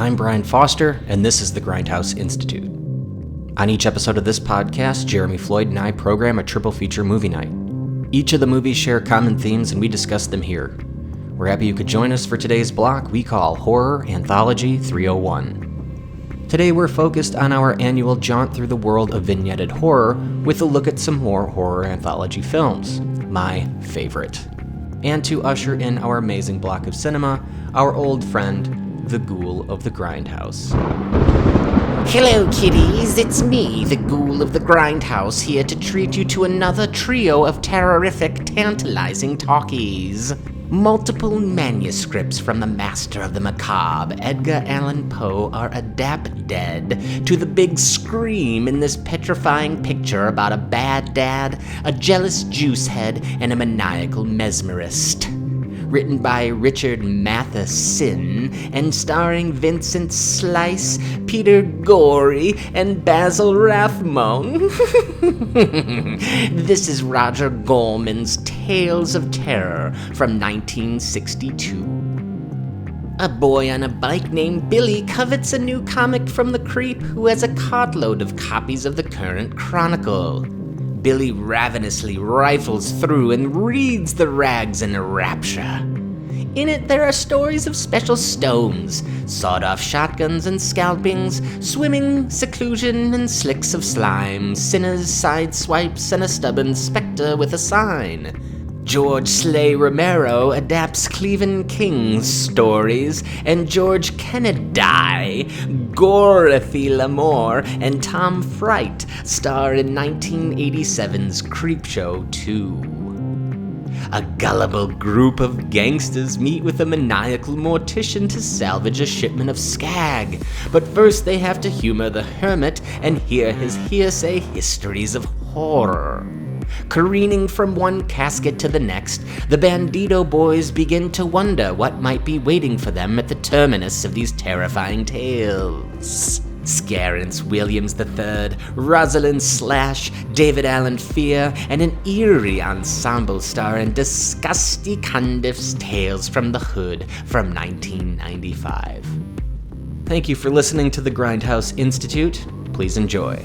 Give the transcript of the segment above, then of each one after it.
I'm Brian Foster, and this is the Grindhouse Institute. On each episode of this podcast, Jeremy Floyd and I program a triple feature movie night. Each of the movies share common themes, and we discuss them here. We're happy you could join us for today's block we call Horror Anthology 301. Today we're focused on our annual jaunt through the world of vignetted horror with a look at some more horror anthology films, my favorite. And to usher in our amazing block of cinema, our old friend, the Ghoul of the Grindhouse. Hello, kiddies. It's me, the Ghoul of the Grindhouse, here to treat you to another trio of terrorific, tantalizing talkies. Multiple manuscripts from the master of the macabre, Edgar Allan Poe, are adapted to the big scream in this petrifying picture about a bad dad, a jealous juicehead, and a maniacal mesmerist. Written by Richard Matheson and starring Vincent Slice, Peter Gorey, and Basil Rathbone. This is Roger Goldman's Tales of Terror from 1962. A boy on a bike named Billy covets a new comic from the creep who has a cartload of copies of the current Chronicle. Billy ravenously rifles through and reads the rags in a rapture. In it, there are stories of special stones, sawed-off shotguns and scalpings, swimming, seclusion, and slicks of slime, sinners, side swipes, and a stubborn specter with a sign. George Slay Romero adapts Cleveland King's stories, and George Kennedy, Dorothy Lamour, and Tom Fright star in 1987's Creepshow 2. A gullible group of gangsters meet with a maniacal mortician to salvage a shipment of skag, but first they have to humor the hermit and hear his hearsay histories of horror. Careening from one casket to the next, the Bandito boys begin to wonder what might be waiting for them at the terminus of these terrifying tales. Scarence Williams III, Rosalind Slash, David Allen Fear, and an eerie ensemble star in Disgusty Cundiff's Tales from the Hood from 1995. Thank you for listening to the Grindhouse Institute. Please enjoy.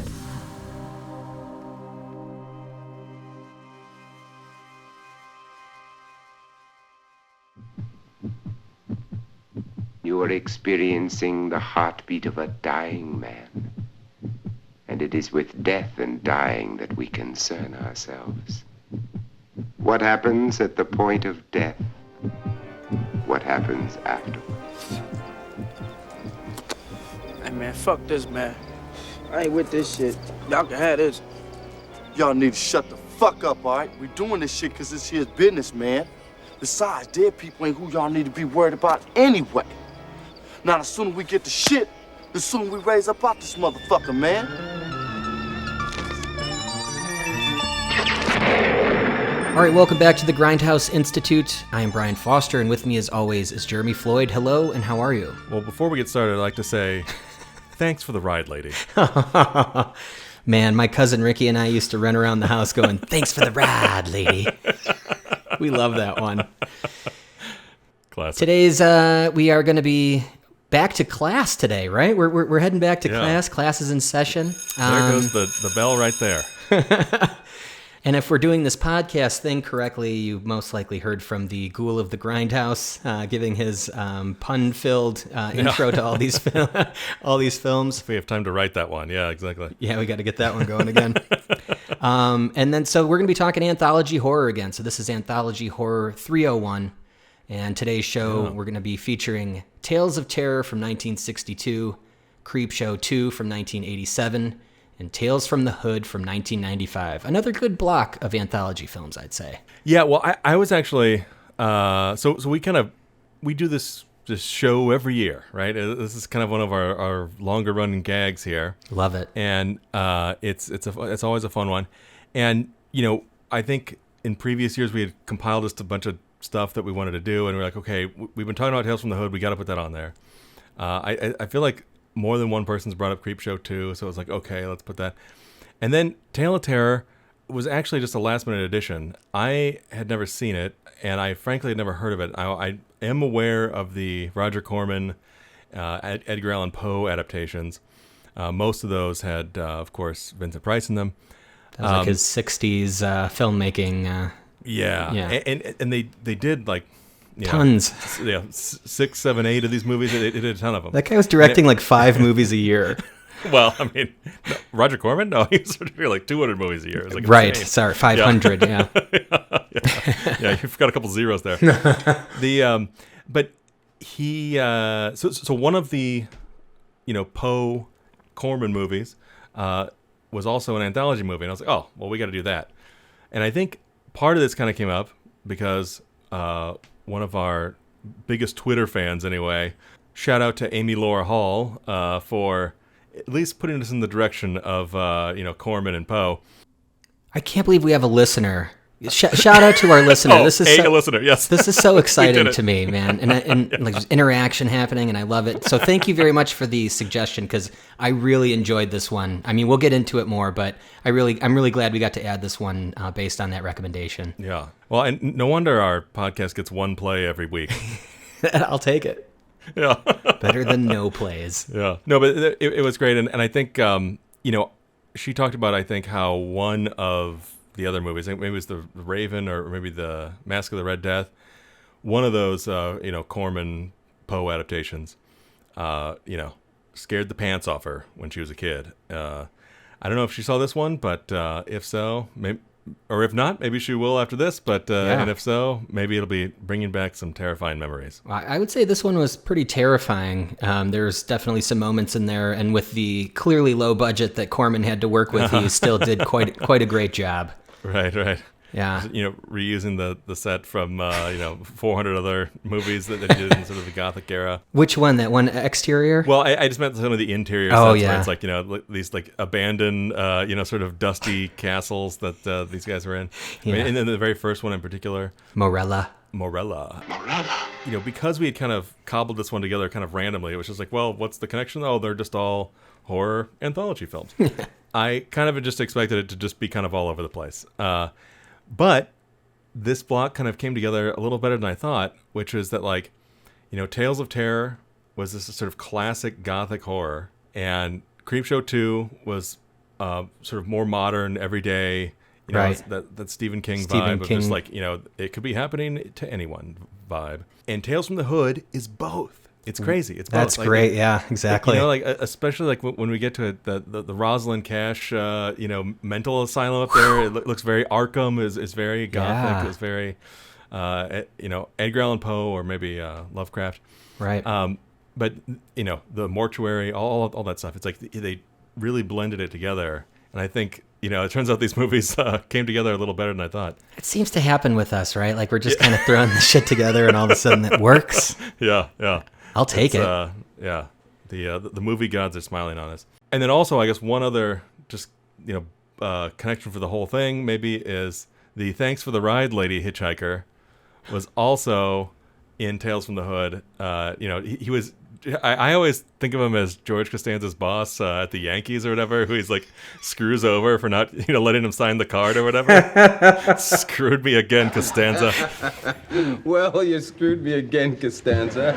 You are experiencing the heartbeat of a dying man. And it is with death and dying that we concern ourselves. What happens at the point of death? What happens afterwards? Hey man, fuck this, man. I ain't with this shit. Y'all can have this. Y'all need to shut the fuck up, all right? We doing this shit because this here's business, man. Besides, dead people ain't who y'all need to be worried about anyway. Now, the sooner we get the shit, the sooner we raise up out this motherfucker, man. All right, welcome back to the Grindhouse Institute. I am Brian Foster, and with me as always is Jeremy Floyd. Hello, and how are you? Well, before we get started, I'd like to say thanks for the ride, lady. Man, my cousin Ricky and I used to run around the house going, thanks for the ride, lady. We love that one. Classic. Today's, we are going to be back to class today, right? We're heading back to class. Class is in session. There goes the bell right there. And if we're doing this podcast thing correctly, you most likely heard from the Ghoul of the Grindhouse giving his pun-filled intro to all these all these films. If we have time to write that one, yeah, exactly. Yeah, we got to get that one going again. And then, so we're going to be talking anthology horror again. So this is Anthology Horror 301. And today's show, we're going to be featuring Tales of Terror from 1962, Creepshow 2 from 1987, and Tales from the Hood from 1995. Another good block of anthology films, I'd say. Yeah, well, I was actually, so we do this show every year, right? This is kind of one of our longer running gags here. Love it. And it's always a fun one. And, you know, I think in previous years we had compiled just a bunch of stuff that we wanted to do, and we're like, okay, we've been talking about Tales from the Hood, we got to put that on there. I feel like more than one person's brought up Creepshow 2, so I was like, okay, let's put that. And then Tale of Terror was actually just a last-minute addition. I had never seen it, and I frankly had never heard of it. I am aware of the Roger Corman Edgar Allan Poe adaptations. Most of those had, of course, Vincent Price in them. That was like his 60s filmmaking. Yeah. And they did like tons. 6, 7, 8 of these movies. They did a ton of them. That guy was directing like 5 movies a year. Well, I mean, Roger Corman? No, he was doing like 200 movies a year. It was like right. insane. Sorry, 500. Yeah. Yeah, you forgot a couple zeros there. But he so one of the Poe Corman movies was also an anthology movie, and I was like, oh, well, we got to do that. And I think part of this kind of came up because one of our biggest Twitter fans, anyway, shout out to Amy Laura Hall for at least putting us in the direction of Corman and Poe. I can't believe we have a listener. Shout out to our listener. A listener, yes. This is so exciting to me, man, and like there's interaction happening, and I love it. So thank you very much for the suggestion, because I really enjoyed this one. I mean, we'll get into it more, but I'm really glad we got to add this one based on that recommendation. Yeah. Well, and no wonder our podcast gets one play every week. I'll take it. Yeah. Better than no plays. Yeah. No, but it was great, and I think she talked about, I think, how one of the other movies, I think maybe it was the Raven or maybe the Mask of the Red Death, one of those Corman-Poe adaptations scared the pants off her when she was a kid. I don't know if she saw this one, but if so, maybe, or if not, maybe she will after this, but and if so, maybe it'll be bringing back some terrifying memories. I would say this one was pretty terrifying. There's definitely some moments in there, and with the clearly low budget that Corman had to work with, he still did quite a great job. Right. Yeah. Reusing the set from 400 other movies that they did in sort of the Gothic era. Which one? That one exterior? Well, I just meant some of the interior sets where it's like these like abandoned sort of dusty castles that these guys were in. Yeah. I mean, and then the very first one in particular, Morella. Because we had kind of cobbled this one together kind of randomly, it was just like, well, what's the connection? Oh, they're just all horror anthology films. I kind of just expected it to just be kind of all over the place. But this block kind of came together a little better than I thought, which was that, like, Tales of Terror was this sort of classic Gothic horror, and Creepshow 2 was sort of more modern, everyday, right. that Stephen King vibe of just like, it could be happening to anyone vibe. And Tales from the Hood is both. It's crazy. It's both. That's great. Yeah, exactly. Especially like when we get to it, the Rosalind Cash, mental asylum up there. It looks very Arkham. Is very Gothic. Yeah. Is very, Edgar Allan Poe or maybe Lovecraft. Right. But the mortuary, all that stuff. It's like they really blended it together, and I think it turns out these movies came together a little better than I thought. It seems to happen with us, right? Like we're just kind of throwing the shit together, and all of a sudden it works. Yeah. I'll take it. The movie gods are smiling on us. And then also, I guess one other just connection for the whole thing maybe is the Thanks for the Ride Lady Hitchhiker was also in Tales from the Hood. He was. I always think of him as George Costanza's boss at the Yankees or whatever, who he's like screws over for not letting him sign the card or whatever. Screwed me again, Costanza. Well, you screwed me again, Costanza.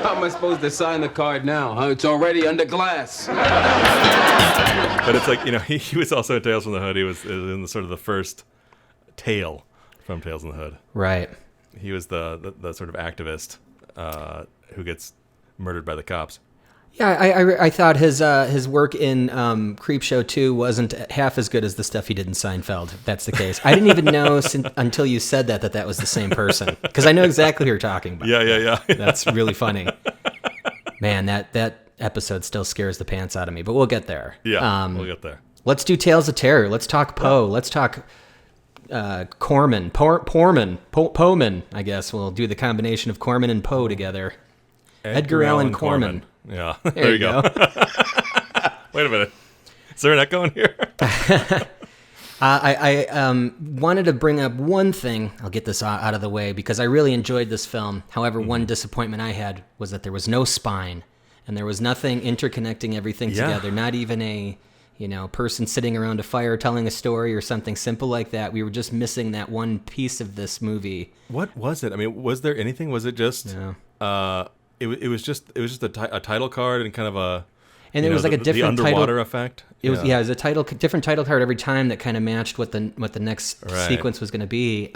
How am I supposed to sign the card now? Huh? It's already under glass. But it's like he was also in Tales from the Hood. He was in the sort of the first tale from Tales from the Hood. Right. He was the sort of activist who gets murdered by the cops. Yeah, I thought his work in Creepshow 2 wasn't half as good as the stuff he did in Seinfeld, if that's the case. I didn't even know until you said that was the same person, because I know exactly who you're talking about. Yeah. That's really funny. Man, that episode still scares the pants out of me, but we'll get there. Yeah, we'll get there. Let's do Tales of Terror. Let's talk Poe. Let's talk Corman. Poeman, I guess. We'll do the combination of Corman and Poe together. Edgar Allan Corman. Yeah, there you go. Wait a minute. Is there an echo in here? I wanted to bring up one thing. I'll get this out of the way because I really enjoyed this film. However, one disappointment I had was that there was no spine and there was nothing interconnecting everything together. Not even a person sitting around a fire telling a story or something simple like that. We were just missing that one piece of this movie. What was it? I mean, was there anything? Was it just it was just a title card and kind of a. And it was like a different the underwater title effect. It was it was a different title card every time that kind of matched what the next sequence was going to be.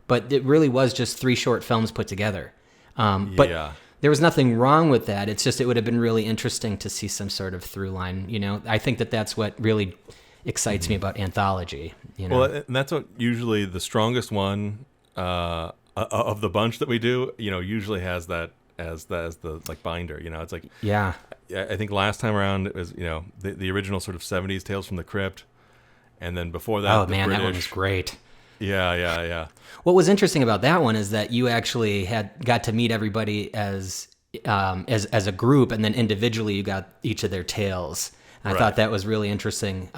But it really was just 3 short films put together. But there was nothing wrong with that. It's just it would have been really interesting to see some sort of through line. You know, I think that's what really excites me about Anthology. You know? Well, and that's what usually the strongest one of the bunch that we do. You know, usually has that as the like binder. You know, it's like I think last time around it was the original sort of 70s Tales from the Crypt, and then before that, oh man, that one was great. Yeah. What was interesting about that one is that you actually got to meet everybody as a group, and then individually you got each of their tales. I thought that was really interesting.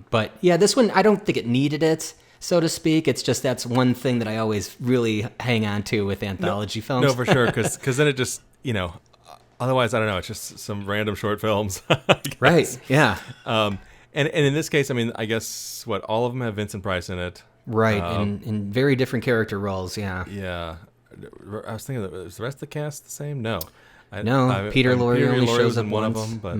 But yeah, this one, I don't think it needed it, so to speak. It's just that's one thing that I always really hang on to with anthology films. No, for sure, because then it just, otherwise, I don't know, it's just some random short films. Right, yeah. And in this case, I mean, I guess, all of them have Vincent Price in it. Right, in very different character roles, yeah. Yeah. I was thinking, is the rest of the cast the same? No. Peter Lorre only shows up in one once. of them, but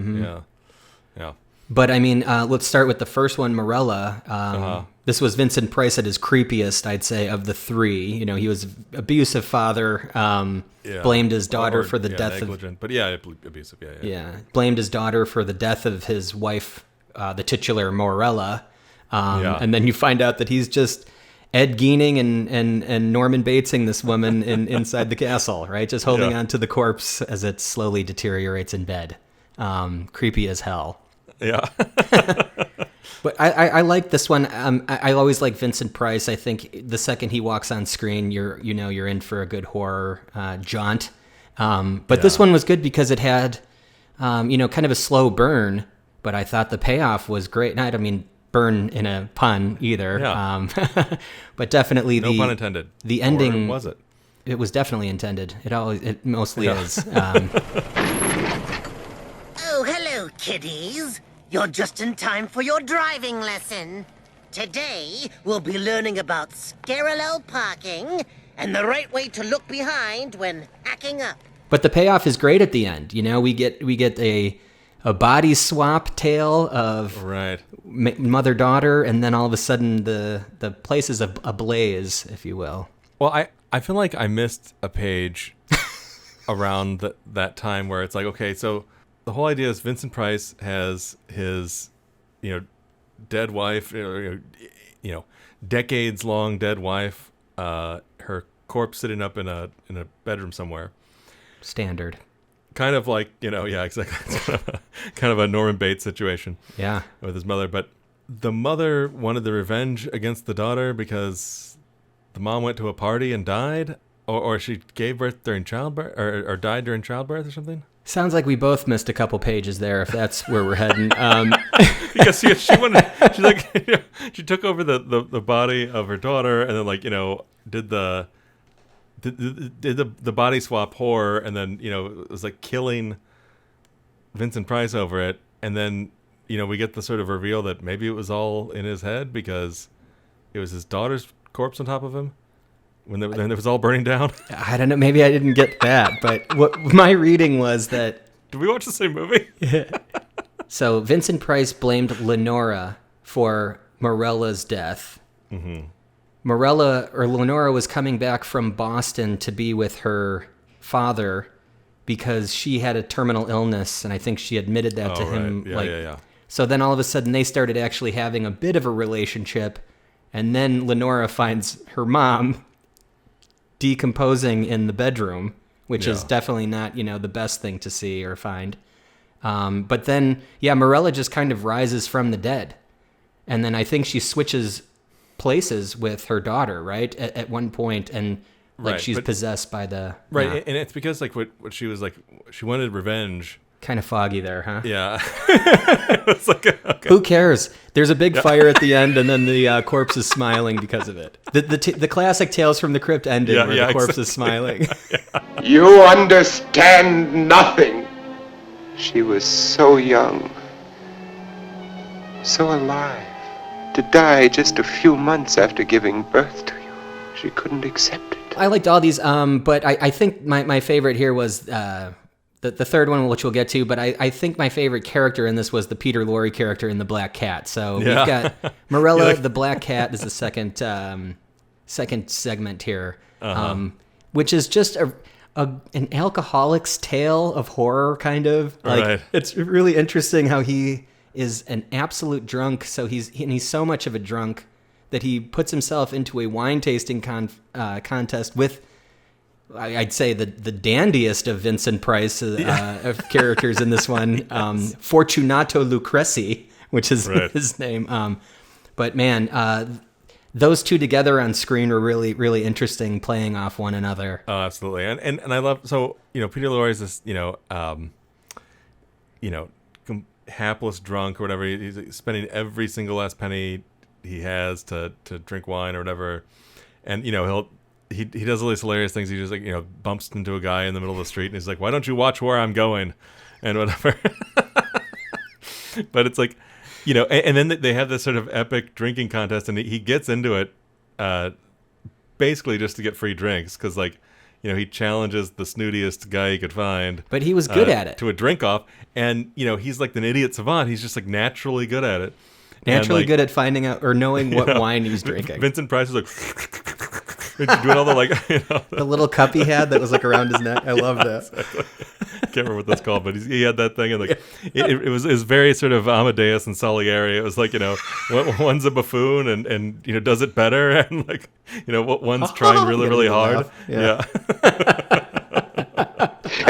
yeah. But I mean, let's start with the first one, Morella. This was Vincent Price at his creepiest, I'd say, of the 3. You know, he was an abusive father, blamed his daughter for the death negligent, but abusive, yeah. Blamed his daughter for the death of his wife, the titular Morella. And then you find out that he's just Ed Geening and Norman Batesing this woman inside the castle, right? Just holding on to the corpse as it slowly deteriorates in bed. Creepy as hell. Yeah. But I like this one. I always like Vincent Price. I think the second he walks on screen, you're in for a good horror jaunt. But this one was good because it had, kind of a slow burn. But I thought the payoff was great. And I don't mean burn in a pun either. Yeah. But definitely no pun intended. The ending, or was it? It was definitely intended. It mostly is. Oh, hello, kiddies. You're just in time for your driving lesson. Today, we'll be learning about parallel parking and the right way to look behind when hacking up. But the payoff is great at the end. You know, we get a body swap tale of mother-daughter, and then all of a sudden the place is ablaze, if you will. Well, I feel like I missed a page around that time where it's like, okay, so the whole idea is Vincent Price has his, dead wife, decades-long dead wife, her corpse sitting up in a bedroom somewhere. Standard. Kind of like, exactly. It's kind of a Norman Bates situation. Yeah. With his mother. But the mother wanted the revenge against the daughter because the mom went to a party and died, or she gave birth during childbirth, or died during childbirth or something. Sounds like we both missed a couple pages there, if that's where we're heading. Because she took over the body of her daughter, and then did the body swap horror, and then it was like killing Vincent Price over it, and then we get the sort of reveal that maybe it was all in his head because it was his daughter's corpse on top of him when it was all burning down. I don't know, maybe I didn't get that, but what my reading was that. Did we watch the same movie? So Vincent Price blamed Lenora for Morella's death. Mm-hmm. Lenora was coming back from Boston to be with her father because she had a terminal illness, and I think she admitted that to him. Right. Yeah. So then all of a sudden they started actually having a bit of a relationship, and then Lenora finds her mom decomposing in the bedroom, which is definitely not, the best thing to see or find. But then, Morella just kind of rises from the dead. And then I think she switches places with her daughter, right? At one point, and she's possessed by the... Right, and it's because what she was she wanted revenge. Kind of foggy there, huh? Yeah. It's okay. Who cares? There's a big fire at the end, and then the corpse is smiling because of it. The classic Tales from the Crypt ending where the corpse is smiling. You understand nothing. She was so young, so alive, to die just a few months after giving birth to you. She couldn't accept it. I liked all these, but I think my favorite here was the third one, which we'll get to. But I think my favorite character in this was the Peter Lorre character in The Black Cat. So we've got Morella, the Black Cat, is the second segment here, which is just an alcoholic's tale of horror, kind of. Like, it's really interesting how he is an absolute drunk. So he's so much of a drunk that he puts himself into a wine tasting contest with, I'd say, the dandiest of Vincent Price of characters in this one, Fortunato Lucrezi, which is his name. But man, those two together on screen were really, really interesting, playing off one another. Oh, absolutely. And I love, so, Peter Lorre is this, hapless drunk or whatever. He's spending every single last penny he has to drink wine or whatever. And, he does all these hilarious things. He just bumps into a guy in the middle of the street and he's like, "Why don't you watch where I'm going?" and whatever. But it's like, and then they have this sort of epic drinking contest, and he gets into it basically just to get free drinks, because he challenges the snootiest guy he could find. But he was good at it. To a drink-off, and, he's like an idiot savant. He's just naturally good at it. Naturally good at finding out or knowing what wine he's drinking. Vincent Price is like doing all the the little cup he had that was around his neck. I love that. Exactly. I can't remember what that's called, but he had that thing, and it was very sort of Amadeus and Salieri. It was one's a buffoon and does it better, and one's trying really, really hard. Yeah.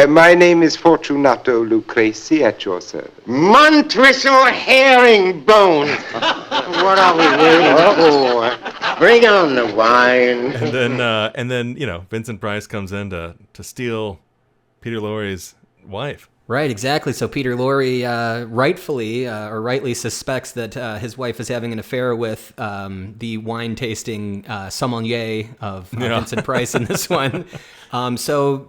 My name is Fortunato Lucrezi, at your service. Montresor herringbone! What are we waiting for? Bring on the wine. And then Vincent Price comes in to steal Peter Lorre's wife. Right, exactly. So Peter Lorre rightly suspects that his wife is having an affair with the wine-tasting sommelier of Vincent Price in this one. So,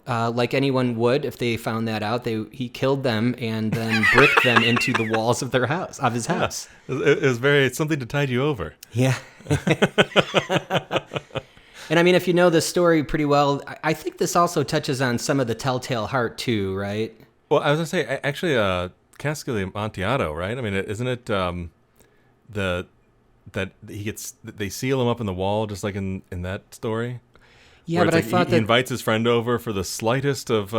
like anyone would, if they found that out, he killed them and then bricked them into the walls of his house. It was something to tide you over. Yeah. And I mean, if you know this story pretty well, I think this also touches on some of the Telltale Heart too, right? Well, I was gonna say, actually, Cask of the Amontillado, right? I mean, isn't it that they seal him up in the wall, just like in that story? Yeah, but I thought he invites his friend over for the slightest of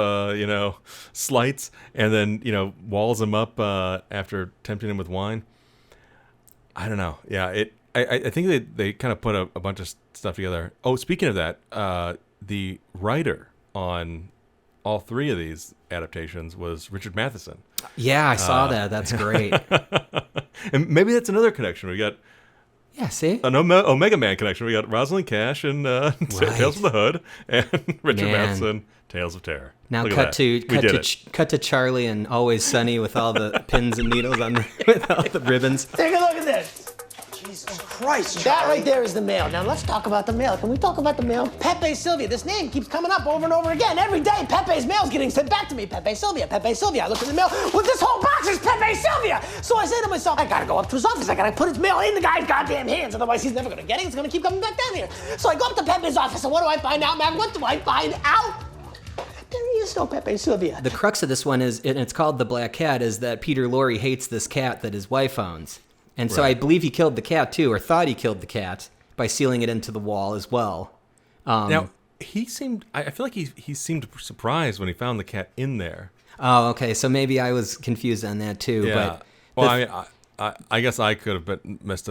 slights, and then walls him up after tempting him with wine. I don't know. Yeah, I think they kind of put a bunch of stuff together. Oh, speaking of that, the writer on all three of these adaptations was Richard Matheson. Yeah, I saw that. That's great. And maybe that's another connection. We got see? An Omega Man connection. We got Rosalind Cash and Tales from the Hood, and Richard Matheson, Tales of Terror. Now cut to Charlie and Always Sunny with all the pins and needles with all the ribbons. Take a look at this. Jesus Christ, Charlie. That right there is the mail. Now let's talk about the mail. Can we talk about the mail? Pepe Sylvia. This name keeps coming up over and over again. Every day, Pepe's mail's getting sent back to me. Pepe Sylvia, Pepe Sylvia. I look in the mail. Well, this whole box is Pepe Sylvia. So I say to myself, I gotta go up to his office. I gotta put his mail in the guy's goddamn hands. Otherwise, he's never gonna get it. It's gonna keep coming back down here. So I go up to Pepe's office, and what do I find out, Mac? What do I find out? There is no Pepe Sylvia. The crux of this one is, and it's called The Black Cat, is that Peter Lorre hates this cat that his wife owns. And so I believe he killed the cat too, or thought he killed the cat by sealing it into the wall as well. Now, I feel like he seemed surprised when he found the cat in there. Oh, okay. So maybe I was confused on that too. Yeah. But I guess I could have missed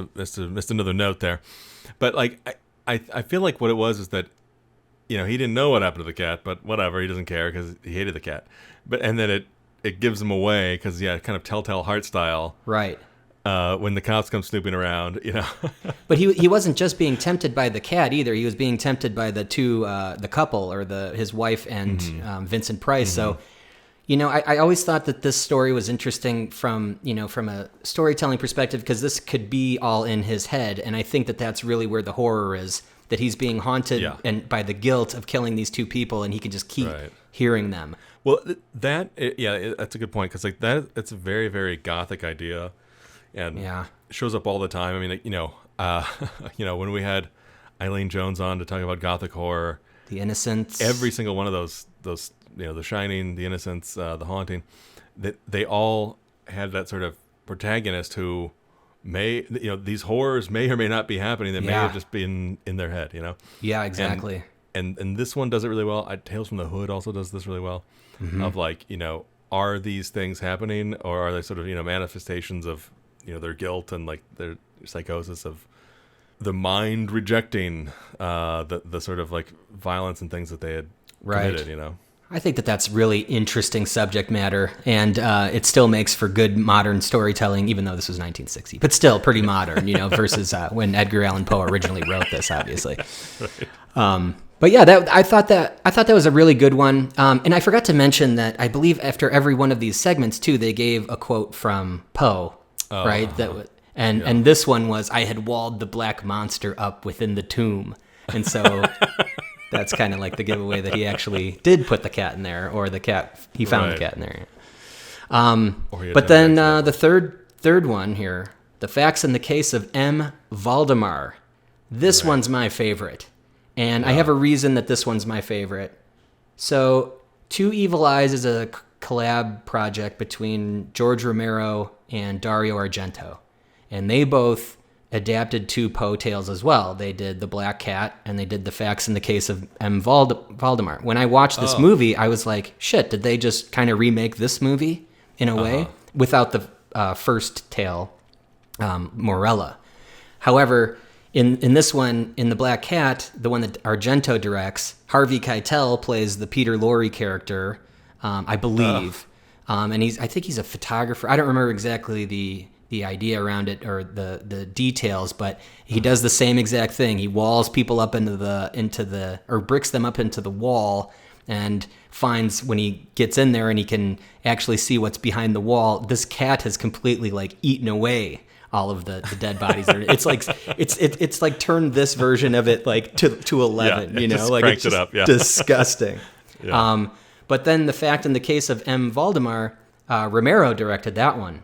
another note there. But I feel like what it was is that, he didn't know what happened to the cat, but whatever, he doesn't care because he hated the cat. And then it gives him away because, kind of Telltale Heart style. Right. When the cops come snooping around, But he wasn't just being tempted by the cat either. He was being tempted by the couple, or his wife and Vincent Price. So, I always thought that this story was interesting from a storytelling perspective, because this could be all in his head, and I think that that's really where the horror is. That he's being haunted and by the guilt of killing these two people, and he can just keep hearing them. Well, that's a good point, because it's a very, very gothic idea. And shows up all the time. I mean, when we had Eileen Jones on to talk about gothic horror. The Innocents. Every single one of those The Shining, The Innocents, The Haunting, that they all had that sort of protagonist who these horrors may or may not be happening. They may have just been in their head, Yeah, exactly. And this one does it really well. Tales from the Hood also does this really well. Of are these things happening, or are they sort of manifestations of their guilt and like their psychosis of the mind rejecting the sort of like violence and things that they had committed. I think that's really interesting subject matter, and it still makes for good modern storytelling, even though this was 1960, but still pretty modern, versus when Edgar Allan Poe originally wrote this, obviously. Right. But yeah, I thought that was a really good one, and I forgot to mention that I believe after every one of these segments too, they gave a quote from Poe, right? And this one was, "I had walled the black monster up within the tomb," and so. That's kind of like the giveaway that he actually did put the cat in there, or he found the cat in there. But then the third one here, The Facts in the Case of M. Valdemar. This one's my favorite. And I have a reason that this one's my favorite. So Two Evil Eyes is a collab project between George Romero and Dario Argento. And they both adapted two Poe tales as well. They did The Black Cat, and they did The Facts in the Case of M. Valdemar. When I watched this movie, I was like, shit, did they just kind of remake this movie in a way without the first tale, Morella? However, in this one, in The Black Cat, the one that Argento directs, Harvey Keitel plays the Peter Lorre character, I believe. And I think he's a photographer. I don't remember exactly the idea around it or the details, but he does the same exact thing. He walls people up or bricks them up into the wall, and finds when he gets in there and he can actually see what's behind the wall, this cat has completely like eaten away all of the dead bodies. It's like it's like turned this version of it like to 11, like it's just it up, disgusting. Yeah. But then The Fact in the Case of M. Valdemar, Romero directed that one.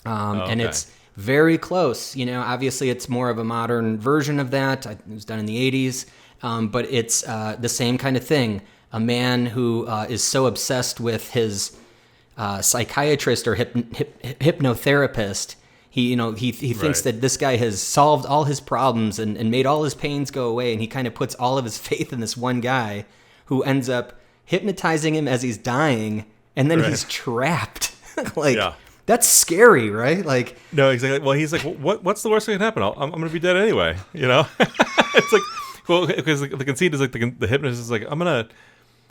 And it's very close. Obviously it's more of a modern version of that. It was done in the 80s. But it's the same kind of thing. A man who is so obsessed with his psychiatrist or hypnotherapist, he thinks that this guy has solved all his problems and made all his pains go away, and he kind of puts all of his faith in this one guy who ends up hypnotizing him as he's dying, and then he's trapped. That's scary, right? Like, no, exactly. Well, he's like, what's the worst that can happen? I'm going to be dead anyway, It's like, well, because the conceit is like the hypnotist is like, I'm going to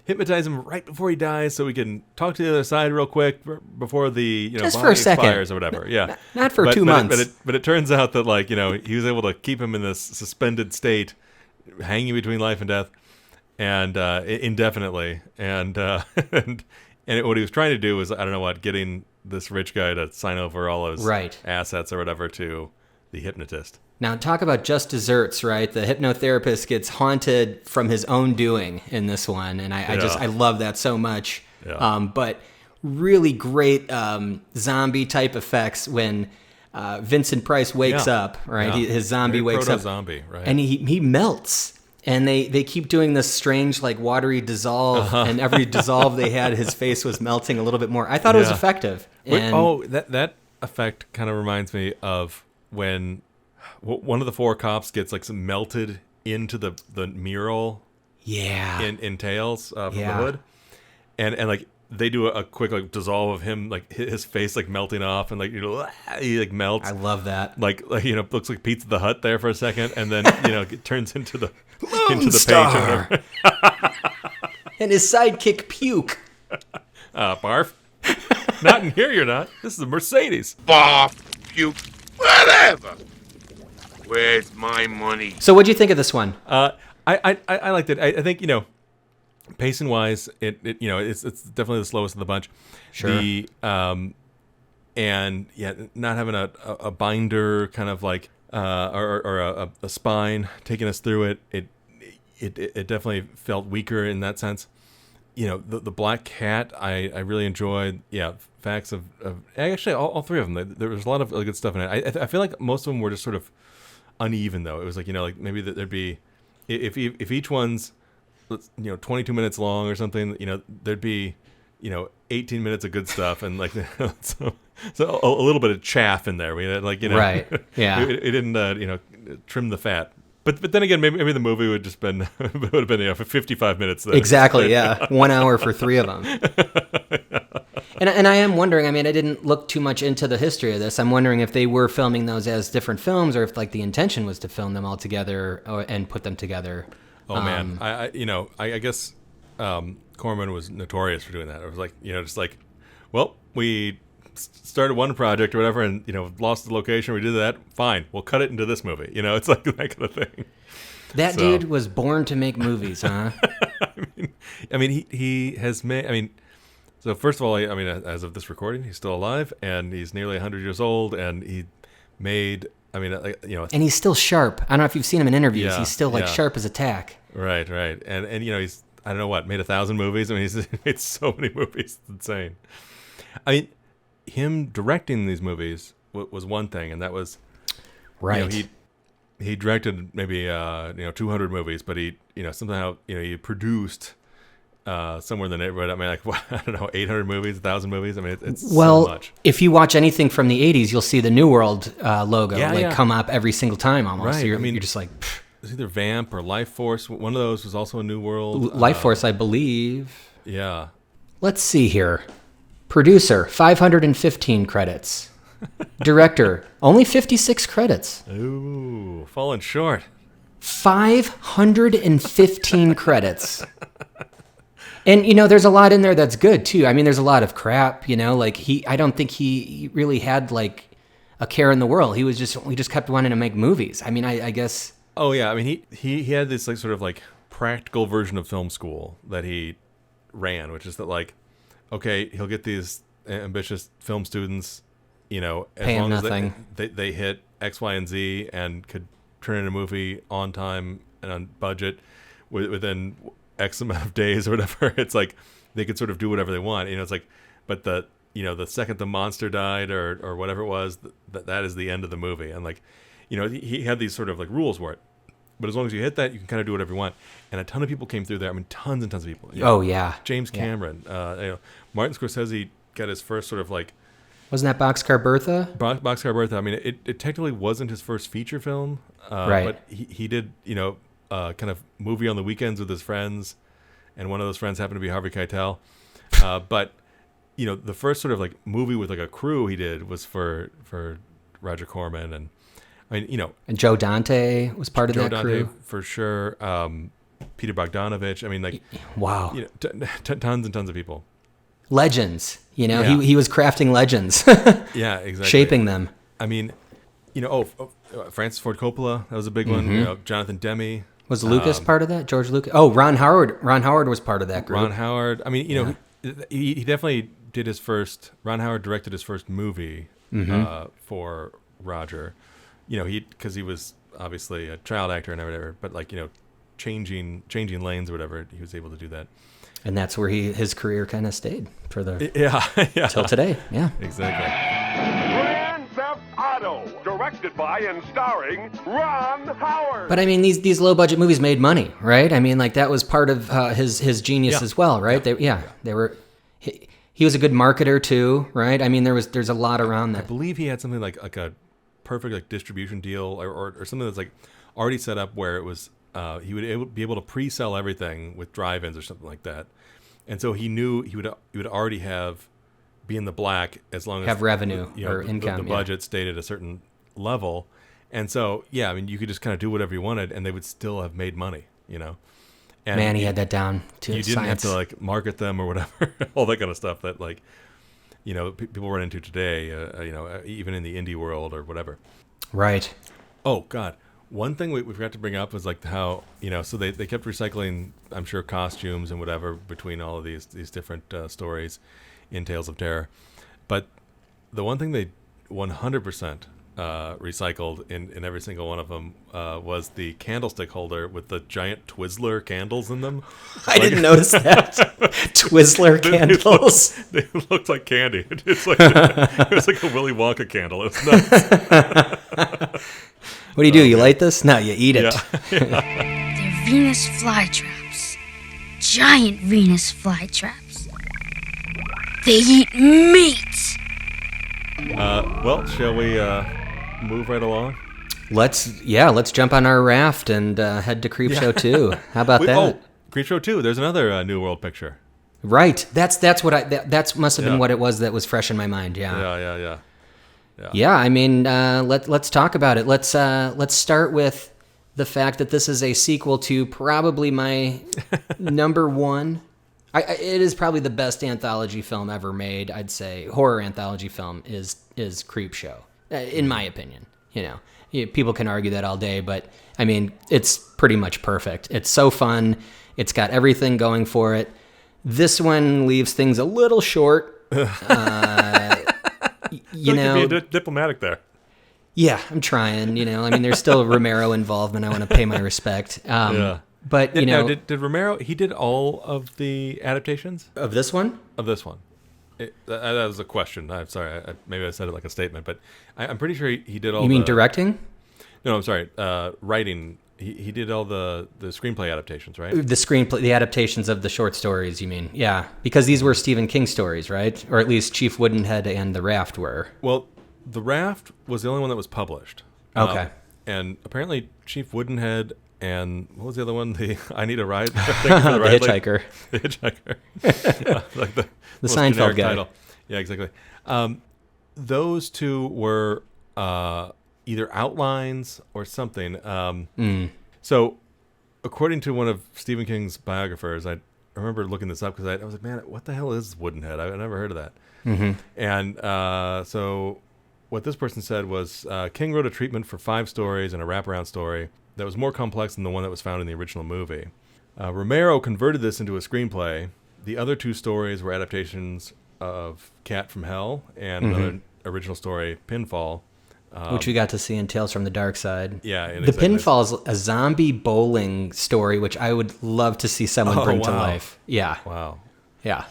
hypnotize him right before he dies so we can talk to the other side real quick before the just body for a second expires or whatever. Yeah, not for 2 months. But it turns out that like he was able to keep him in this suspended state, hanging between life and death, and indefinitely. And what he was trying to do was, I don't know what, getting this rich guy to sign over all his assets or whatever to the hypnotist. Now, talk about just desserts, right? The hypnotherapist gets haunted from his own doing in this one, and I love that so much. Yeah. But really great zombie type effects when Vincent Price wakes up, right? Yeah. His zombie wakes up, zombie, right? And he melts. And they keep doing this strange, like, watery dissolve, and every dissolve they had, his face was melting a little bit more. I thought it was effective. That effect kind of reminds me of when one of the four cops gets, like, melted into the mural in Tales from the Hood. And like, they do a quick, like, dissolve of him, like, his face, like, melting off, and, like, he, like, melts. I love that. Like looks like Pizza the Hut there for a second, and then, it turns into the page. And his sidekick puke. Barf. Not in here, you're not. This is a Mercedes. Barf, puke, whatever. Where's my money? So what'd you think of this one? I liked it. I think, pacing wise, it's definitely the slowest of the bunch. Sure. And not having a binder kind of like or a spine taking us through it definitely felt weaker in that sense. The Black Cat I really enjoyed. Facts of actually all three of them. There was a lot of really good stuff in it. I feel like most of them were just sort of uneven though. It was like, like maybe that there'd be, if each one's 22 minutes long or something, there'd be 18 minutes of good stuff and like so a little bit of chaff in there. We had like right, yeah. it didn't trim the fat. But then again, maybe the movie would have been for 55 minutes. Then. Exactly, yeah. 1 hour for 3 of them. And I am wondering, I mean, I didn't look too much into the history of this. I'm wondering if they were filming those as different films or if like the intention was to film them all together and put them together. Oh man, I guess Corman was notorious for doing that. It was like, just like, well, we started one project or whatever and, lost the location. We did that. Fine. We'll cut it into this movie. It's like that kind of thing. That dude was born to make movies, huh? I mean, he has made, so first of all, as of this recording, he's still alive and he's nearly 100 years old and he made, and he's still sharp. I don't know if you've seen him in interviews. Yeah, he's still like sharp as a tack. Right. And he's, I don't know what, made 1,000 movies. I mean, he's made so many movies. It's insane. I mean, him directing these movies was one thing, and that was right. He directed maybe 200 movies, but he somehow he produced somewhere in the neighborhood. I mean, like I don't know, 800 movies, 1,000 movies. I mean, it's so much. If you watch anything from the 80s, you'll see the New World logo come up every single time almost. Right. So you're just like. Pfft. It was either Vamp or Life Force. One of those was also a New World. Life Force, I believe. Yeah. Let's see here. Producer, 515 credits. Director, only 56 credits. Ooh, falling short. 515 credits. And, there's a lot in there that's good, too. I mean, there's a lot of crap, like I don't think he really had, like, a care in the world. We just kept wanting to make movies. I mean, I guess... Oh yeah, I mean he had this like sort of like practical version of film school that he ran, which is that like, okay, he'll get these ambitious film students, as long as they hit X, Y, and Z and could turn in a movie on time and on budget within X amount of days or whatever. It's like they could sort of do whatever they want. It's like, but the second the monster died or whatever it was, that is the end of the movie. And like, he had these sort of like rules for it. But as long as you hit that, you can kind of do whatever you want. And a ton of people came through there. I mean, tons and tons of people. Oh, yeah. James Cameron. Martin Scorsese got his first sort of like... Wasn't that Boxcar Bertha? Boxcar Bertha. I mean, it technically wasn't his first feature film. Right. But he did, kind of movie on the weekends with his friends. And one of those friends happened to be Harvey Keitel. But, the first sort of like movie with like a crew he did was for Roger Corman and... I mean, and Joe Dante was part of that crew for sure. Peter Bogdanovich. I mean, like, wow, tons and tons of people. Legends. He was crafting legends. Yeah, exactly. Shaping them. I mean, Francis Ford Coppola. That was a big one. Jonathan Demme. Was Lucas part of that? George Lucas. Oh, Ron Howard. Ron Howard was part of that group. Ron Howard. I mean, he definitely did his first. Ron Howard directed his first movie for Roger. Because he was obviously a child actor and whatever, but like, changing lanes or whatever, he was able to do that. And that's where his career kind of stayed for the till today. Yeah, exactly. Grand Theft Auto, directed by and starring Ron Howard. But I mean, these low budget movies made money, right? I mean, like that was part of his genius as well, right? They were. He was a good marketer too, right? I mean, there's a lot around that. I believe he had something like a perfect like distribution deal or something that's like already set up where it was he would be able to pre-sell everything with drive-ins or something like that, and so he knew he would already be in the black as long as have revenue or income. The budget stayed at a certain level, and so I mean you could just kind of do whatever you wanted, and they would still have made money, And man, he had that down to you didn't have to like market them or whatever, all that kind of stuff that like. People run into today, even in the indie world or whatever. Right. Oh, God. One thing we forgot to bring up was like how, so they kept recycling, I'm sure, costumes and whatever between all of these different stories in Tales of Terror. But the one thing they 100% recycled in every single one of them was the candlestick holder with the giant Twizzler candles in them. I didn't notice that. Twizzler candles. They looked like candy. It was like a Willy Wonka candle. It was nuts. What do you do? You light this? No, you eat it. They're Venus flytraps. Giant Venus flytraps. They eat meat! Well, shall we move right along? Let's jump on our raft and head to Creepshow 2. How about that? Oh, Creepshow 2. There's another New World picture. Right. That's what that must have been what it was that was fresh in my mind. Yeah. Yeah. I mean, let's talk about it. Let's start with the fact that this is a sequel to probably my number one. It is probably the best anthology film ever made. I'd say horror anthology film is Creepshow, in my opinion. People can argue that all day, but I mean, it's pretty much perfect. It's so fun. It's got everything going for it. This one leaves things a little short. You're being diplomatic there. Yeah, I'm trying. I mean, there's still Romero involvement. I want to pay my respect. But now, did Romero? He did all of the adaptations of this one. That was a question. I'm sorry. Maybe I said it like a statement, but I'm pretty sure he did all. You mean directing? No, I'm sorry. Writing. He did all the screenplay adaptations, right? The adaptations of the short stories. You mean? Yeah, because these were Stephen King stories, right? Or at least Chief Woodenhead and The Raft were. Well, The Raft was the only one that was published. Okay. And apparently, Chief Woodenhead and what was the other one? The I Need a Ride. The Hitchhiker. The Hitchhiker. Like the Seinfeld guy. Title. Yeah, exactly. Those two were either outlines or something. So, according to one of Stephen King's biographers, I remember looking this up because I was like, man, what the hell is Woodenhead? I've never heard of that. Mm-hmm. And so what this person said was King wrote a treatment for 5 stories and a wraparound story that was more complex than the one that was found in the original movie. Romero converted this into a screenplay. The other 2 stories were adaptations of Cat from Hell and another original story, Pinfall. Which we got to see in Tales from the Dark Side. Yeah. The Pinfall is a zombie bowling story, which I would love to see someone bring to life. Yeah. Wow. Yeah.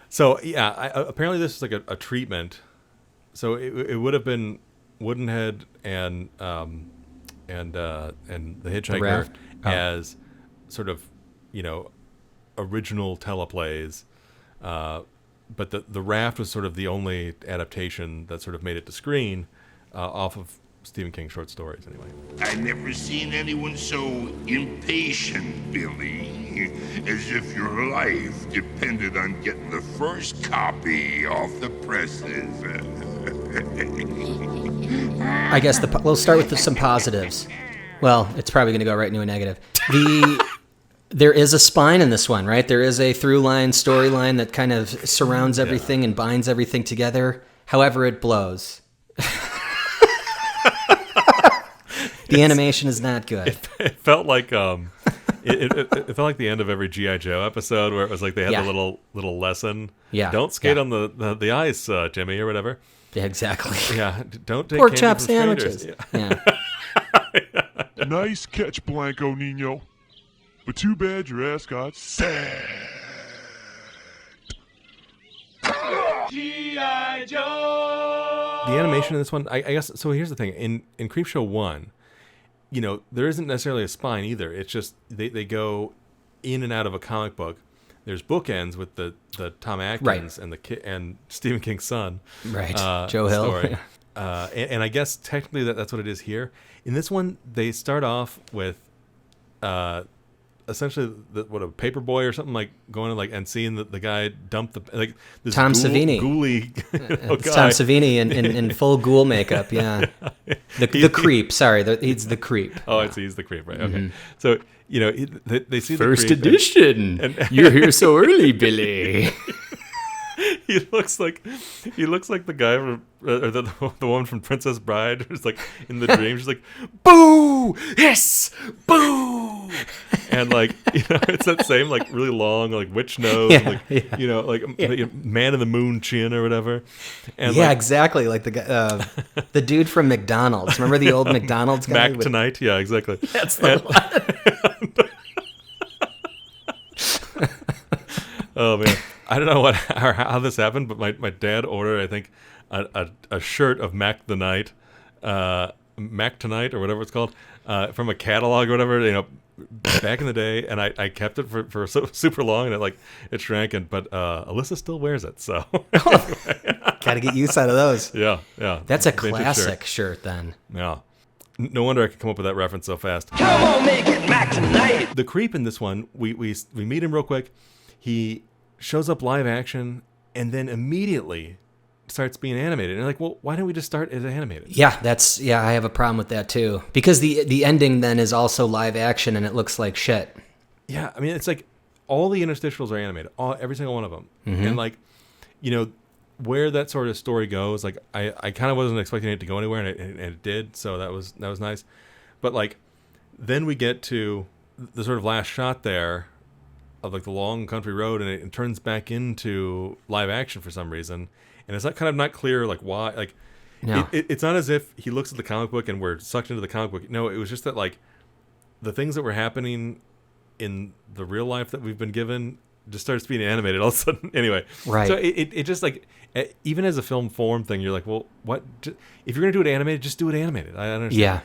So, apparently this is like a treatment. So it would have been Woodenhead and the Hitchhiker as sort of, original teleplays. But the Raft was sort of the only adaptation that sort of made it to screen off of Stephen King short stories, anyway. I've never seen anyone so impatient, Billy, as if your life depended on getting the first copy off the presses. I guess we'll start with some positives. Well, it's probably going to go right into a negative. There is a spine in this one, right? There is a through line, storyline that kind of surrounds everything and binds everything together. However, it blows. The animation is not good. It felt like it felt like the end of every G.I. Joe episode where it was like they had the little lesson. Yeah. Don't skate on the ice, Jimmy, or whatever. Yeah, exactly. Yeah. Don't take pork candy chop from sandwiches. Yeah. Nice catch, Blanco Nino. But too bad your ass got sad. G.I. Joe! The animation in this one, I guess, so here's the thing. In Creepshow 1, there isn't necessarily a spine either. It's just they go in and out of a comic book. There's bookends with the Tom Atkins and Stephen King's son. Right, Joe Hill. Story. And I guess technically that's what it is here. In this one, they start off with essentially a paperboy or something, like going and seeing the guy dump this Tom Savini. Ghouly It's guy. Tom Savini in full ghoul makeup. Yeah, the creep. Sorry, he's the creep. Oh, he's the creep, right? Okay, so they see First the creep edition. and You're here so early, Billy. He looks like the guy from or the woman from Princess Bride, who's like in the dream. She's like, "Boo! Yes, boo!" And it's that same really long witch nose, man in the moon chin or whatever. And exactly. Like the guy, the dude from McDonald's. Remember the old McDonald's guy? Mac Tonight? Yeah, exactly. That's the one. Oh man. I don't know how this happened, but my dad ordered, I think, a shirt of Mac the Night Mac Tonight or whatever it's called, from a catalog or whatever, back in the day, and I kept it for super long, and it shrank, but Alyssa still wears it, so. Gotta get use out of those. Yeah. That's a classic shirt then. Yeah. No wonder I could come up with that reference so fast. Come on, make it Mac Tonight! The creep in this one, we meet him real quick. He shows up live action, and then immediately starts being animated. And well, why don't we just start as animated? Yeah, I have a problem with that too. Because the ending then is also live action and it looks like shit. Yeah, I mean, it's like all the interstitials are animated, every single one of them. Mm-hmm. And where that sort of story goes, I kind of wasn't expecting it to go anywhere, and it did, so that was nice. But then we get to the sort of last shot there of the long country road, and it turns back into live action for some reason. And it's not clear why. No. It's not as if he looks at the comic book and we're sucked into the comic book. No, it was just that the things that were happening in the real life that we've been given just starts being animated all of a sudden. Anyway, right. So it just even as a film form thing, you're well, what? If you're gonna do it animated, just do it animated. I understand. Yeah.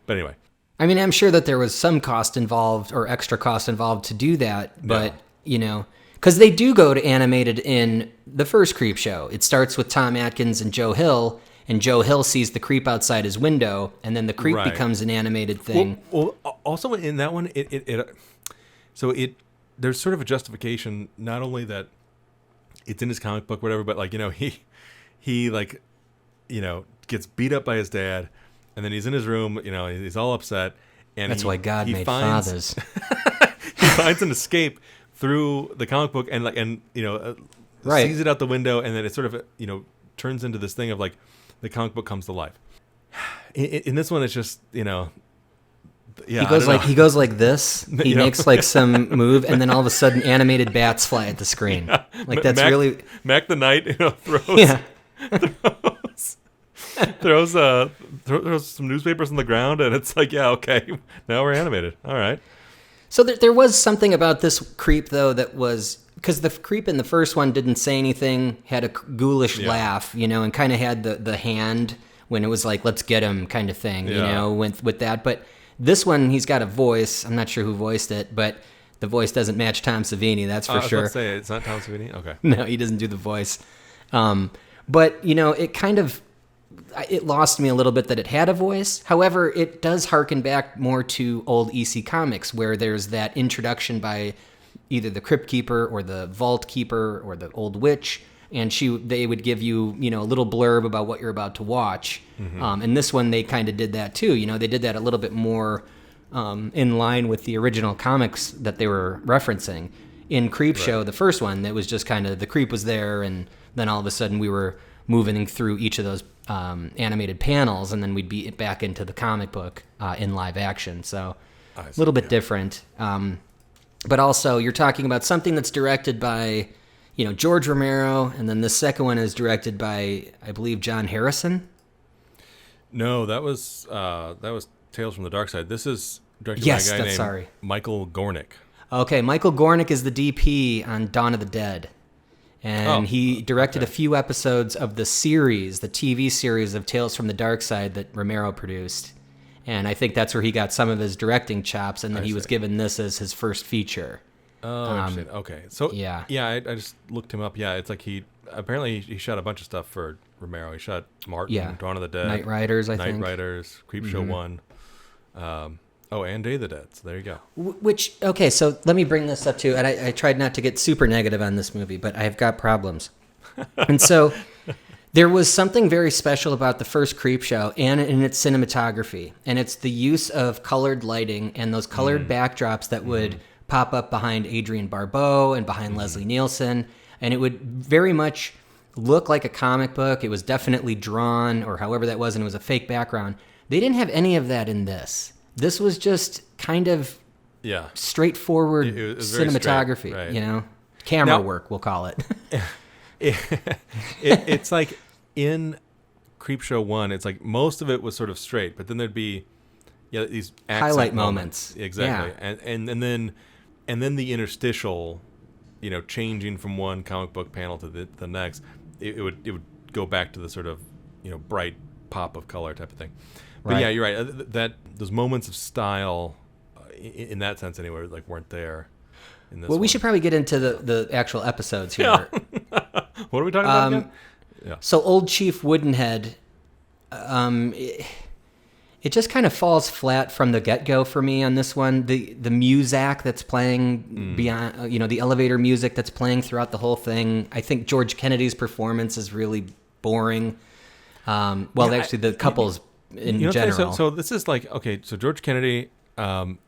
But anyway, I mean, I'm sure that there was some cost involved or extra cost involved to do that, but because they do go to animated in the first Creepshow. It starts with Tom Atkins and Joe Hill, and Joe Hill sees the creep outside his window, and then the creep becomes an animated thing. Well, also in that one, there's sort of a justification, not only that it's in his comic book, whatever, but he gets beat up by his dad, and then he's in his room, he's all upset, and that's why God made fathers. He finds an escape through the comic book and sees it out the window, and then it sort of turns into this thing of the comic book comes to life. In this one, it's just he goes like this. He makes some move, and then all of a sudden, animated bats fly at the screen. Yeah. That's really Mac the Knight throws some newspapers on the ground, and it's okay, now we're animated. All right. So there was something about this creep, though, that was... Because the creep in the first one didn't say anything, had a ghoulish laugh, and kind of had the hand when it was let's get him kind of thing, with that. But this one, he's got a voice. I'm not sure who voiced it, but the voice doesn't match Tom Savini, that's for sure. I was about to say, it's not Tom Savini? Okay. No, he doesn't do the voice. But, it kind of... It lost me a little bit that it had a voice. However, it does harken back more to old EC Comics, where there's that introduction by either the Crypt Keeper or the Vault Keeper or the Old Witch, and they would give you, a little blurb about what you're about to watch. Mm-hmm. And this one, they kind of did that too. They did that a little bit more in line with the original comics that they were referencing. In Creepshow, the first one, it was just kind of the creep was there, and then all of a sudden we were moving through each of those animated panels, and then we'd be back into the comic book in live action. So a little bit different. But also, you're talking about something that's directed by, George Romero, and then the second one is directed by, I believe, John Harrison. No, that was Tales from the Dark Side. This is directed by a guy named Michael Gornick. Okay, Michael Gornick is the DP on Dawn of the Dead. And he directed a few episodes of the series, the TV series of Tales from the Dark Side that Romero produced. And I think that's where he got some of his directing chops, and then he was given this as his first feature. Oh, interesting. Okay. So, I just looked him up. Yeah, it's he shot a bunch of stuff for Romero. He shot Martin, Dawn of the Dead. Night Riders, I think. Night Riders, Creepshow 1. And Day of the Dead. So there you go. So let me bring this up too. And I tried not to get super negative on this movie, but I've got problems. And so there was something very special about the first Creepshow and in its cinematography. And it's the use of colored lighting and those colored backdrops that would pop up behind Adrienne Barbeau and behind Leslie Nielsen. And it would very much look like a comic book. It was definitely drawn or however that was, and it was a fake background. They didn't have any of that in this. This was just kind of straightforward cinematography, right. Camera work, we'll call it. It's in Creepshow 1, it's most of it was sort of straight, but then there'd be these highlight moments. Exactly. Yeah. And then the interstitial, changing from one comic book panel to the next, it would go back to the sort of, bright pop of color type of thing. But yeah, you're right. That those moments of style, in that sense anyway, like weren't there. In this well, we one. should probably get into the actual episodes here. Yeah. What are we talking about again? Yeah. So Old Chief Woodenhead, it just kind of falls flat from the get-go for me on this one. The muzak that's playing beyond, the elevator music that's playing throughout the whole thing. I think George Kennedy's performance is really boring. Actually, the couples in general. So this is like, okay, so George Kennedy, and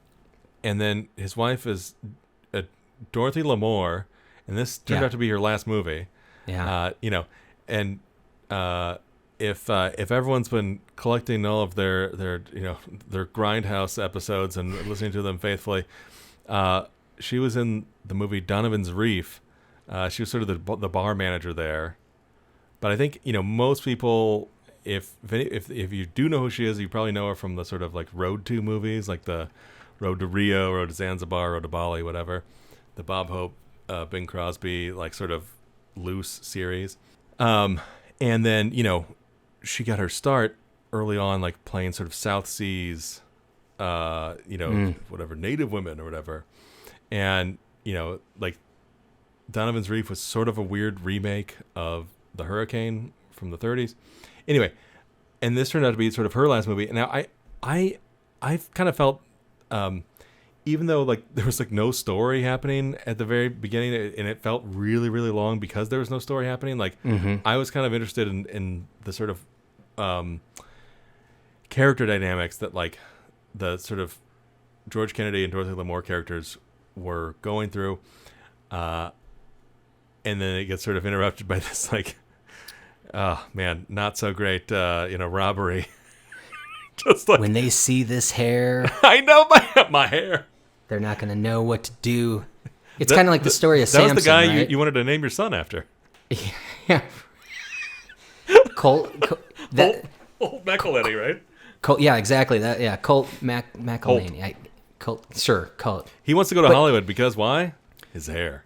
then his wife is Dorothy Lamour, and this turned out to be her last movie. Yeah. And if everyone's been collecting all of their Grindhouse episodes and listening to them faithfully, she was in the movie Donovan's Reef. She was sort of the bar manager there. But I think most people, if you do know who she is, you probably know her from the sort of like Road to movies, like the Road to Rio, Road to Zanzibar, Road to Bali, whatever, the Bob Hope, Bing Crosby like sort of loose series. And then she got her start early on, like playing sort of South Seas, whatever, native women or whatever. And, like Donovan's Reef was sort of a weird remake of The Hurricane from the 30s. Anyway, and this turned out to be sort of her last movie. And now I've kind of felt, even though like there was like no story happening at the very beginning, and it felt really, really long because there was no story happening. Like I was kind of interested in the sort of character dynamics that like the sort of George Kennedy and Dorothy Lamour characters were going through, and then it gets sort of interrupted by this like, oh man, not so great, robbery. Just like when they see this hair, I know my hair. They're not going to know what to do. It's kind of like the story of Samson. That was the guy right? you wanted to name your son after. Yeah. Colt McElhenney, right? Colt, yeah, exactly. That, yeah, Colt McElhenney. Colt, sure, Colt. He wants to go to Hollywood because why? His hair.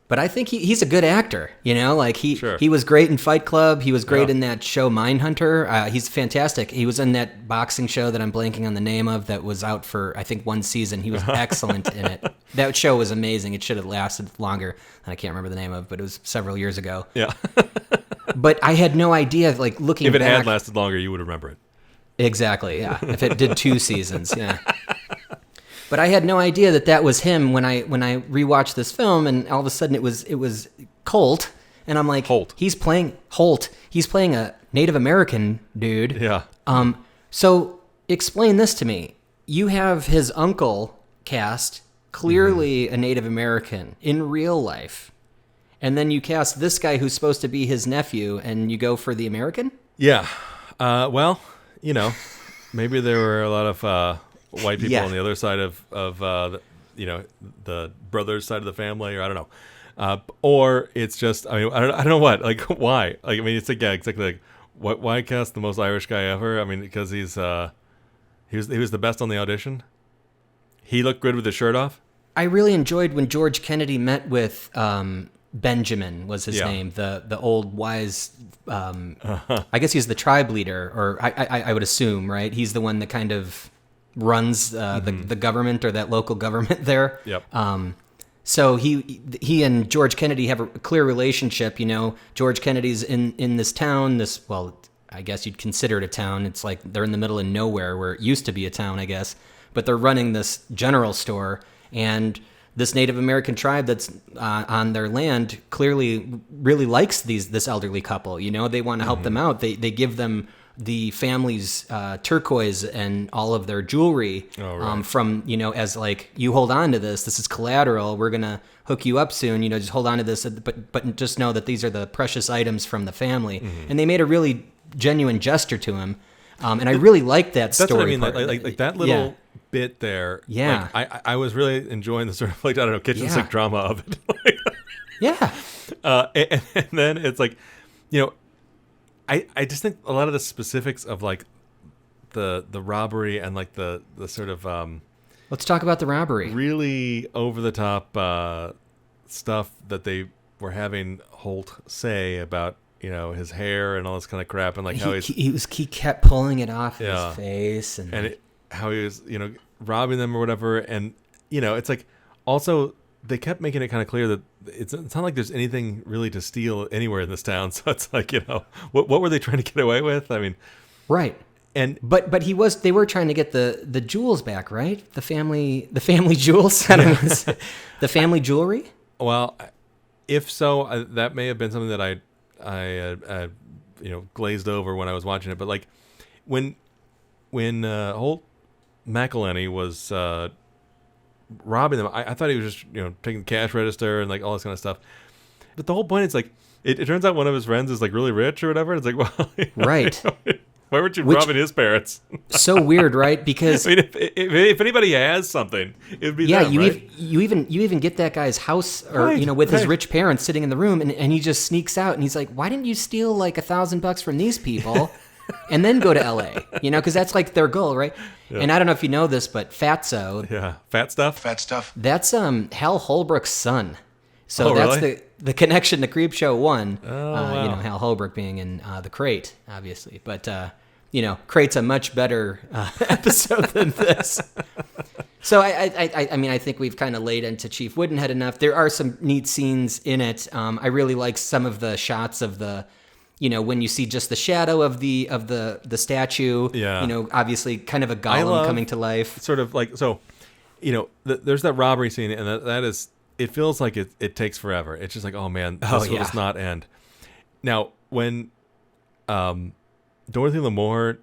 But I think he's a good actor, like he was great in Fight Club. He was great in that show Mindhunter. He's fantastic. He was in that boxing show that I'm blanking on the name of that was out for, I think, one season. He was excellent in it. That show was amazing. It should have lasted longer. And I can't remember the name of, but it was several years ago. Yeah. But I had no idea, like looking back. If it had lasted longer, you would remember it. Exactly, yeah. If it did 2 seasons, yeah. But I had no idea that was him when I rewatched this film, and all of a sudden it was Colt, and I'm like, Holt. He's playing Holt. He's playing a Native American dude. Yeah. So explain this to me. You have his uncle cast, clearly a Native American in real life, and then you cast this guy who's supposed to be his nephew, and you go for the American? Yeah. Well, maybe there were a lot of white people on the other side of the brother's side of the family, or I don't know, or it's just I don't know what, like why, like I mean it's like exactly like why cast the most Irish guy ever? I mean because he was the best on the audition. He looked good with his shirt off. I really enjoyed when George Kennedy met with Benjamin was his name, the old wise. I guess he's the tribe leader, or I would assume, right? He's the one that kind of runs the government or that local government there. Yep. So he and George Kennedy have a clear relationship. George Kennedy's in this town. I guess you'd consider it a town. It's like they're in the middle of nowhere where it used to be a town, I guess. But they're running this general store, and this Native American tribe that's on their land clearly really likes this elderly couple. They want to help them out. They give them the family's turquoise and all of their jewelry from, as like, you hold on to this is collateral. We're going to hook you up soon, just hold on to this, but just know that these are the precious items from the family. And they made a really genuine gesture to him. And I really liked that story. That's what I mean, like that little bit there. Yeah. Like, I was really enjoying the sort of like, I don't know, kitchen sink drama of it. Yeah. And then it's like, I just think a lot of the specifics of like the robbery and like the sort of let's talk about the robbery. Really over the top stuff that they were having Holt say about his hair and all this kind of crap, and like how he kept pulling it off his face, and how he was robbing them or whatever, and it's like also they kept making it kind of clear that it's not like there's anything really to steal anywhere in this town. So it's like what were they trying to get away with? I mean, right. And but they were trying to get the jewels back, right? The family jewels. I don't know, the family jewelry. Well, if so, that may have been something that I glazed over when I was watching it. But like when Holt McElhenney was robbing them, I thought he was just taking the cash register and like all this kind of stuff. But the whole point is like it turns out one of his friends is like really rich or whatever. It's like, well, right. Why weren't you robbing his parents? So weird, right? Because I mean, if anybody has something, it'd be them, right? you even get that guy's house, or with his rich parents sitting in the room, and he just sneaks out, and he's like, "Why didn't you steal like $1,000 from these people, and then go to L.A.? Because that's like their goal, right?" Yeah. And I don't know if you know this, but Fatso, fat stuff. That's Hal Holbrook's son. So that's really? the connection to Creepshow 1. Oh, wow. Hal Holbrook being in The Crate, obviously. But, Crate's a much better episode than this. So, I mean, I think we've kind of laid into Chief Woodenhead enough. There are some neat scenes in it. I really like some of the shots of the, when you see just the shadow of the statue. Yeah. Obviously kind of a golem coming to life. Sort of like, so, there's that robbery scene, and that is... It feels like it takes forever. It's just like, oh man, this will just not end. Now, when Dorothy Lamour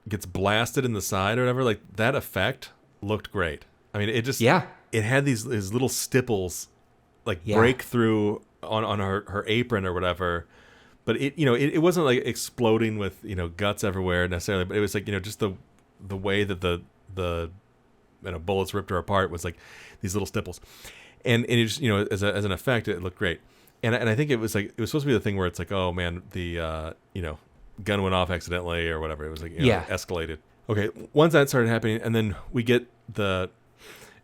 gets blasted in the side or whatever, like that effect looked great. I mean, it just it had these little stipples like break through on her apron or whatever. But it wasn't like exploding with guts everywhere necessarily. But it was like just the way that the bullets ripped her apart was like these little stipples. And it just, as an effect, it looked great. And I think it was supposed to be the thing where it's like, oh man, the gun went off accidentally or whatever. It was like escalated. Okay, once that started happening, and then we get the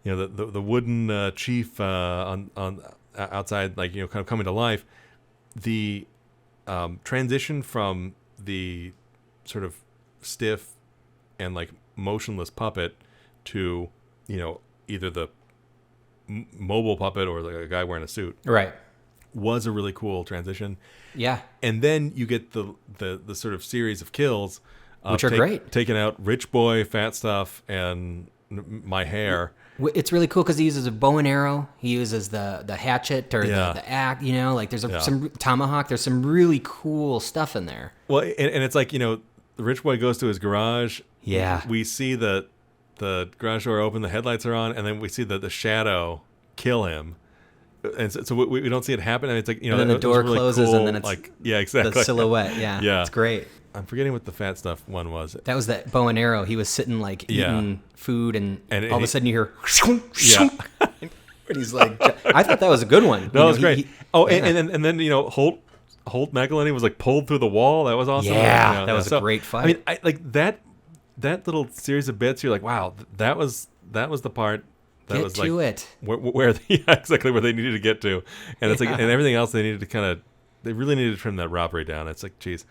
wooden chief on outside, like kind of coming to life. The transition from the sort of stiff and like motionless puppet to either the mobile puppet or like a guy wearing a suit, right, was a really cool transition. Yeah. And then you get the sort of series of kills, which are great, taking out Rich Boy, Fat Stuff, and My Hair. It's really cool because he uses a bow and arrow. He uses the hatchet or the axe. Like there's some tomahawk. There's some really cool stuff in there. Well, and it's like the Rich Boy goes to his garage. Yeah. We see the garage door open, the headlights are on, and then we see the shadow kill him. And so we don't see it happen. I mean, it's like, and then the door really closes, cool, and then it's like, exactly. The silhouette. Yeah. It's great. I'm forgetting what the Fat Stuff one was. That was that bow and arrow. He was sitting like eating food, and all of a sudden you hear, and he's like, I thought that was a good one. No, it was great. And then Holt McElhenney was like pulled through the wall. That was awesome. Yeah, that was a great fight. I mean, like that little series of bits. You're like, wow, that was the part. That was to like it. Where exactly where they needed to get to, and it's like, and everything else they needed to they really needed to trim that robbery down. It's like, geez.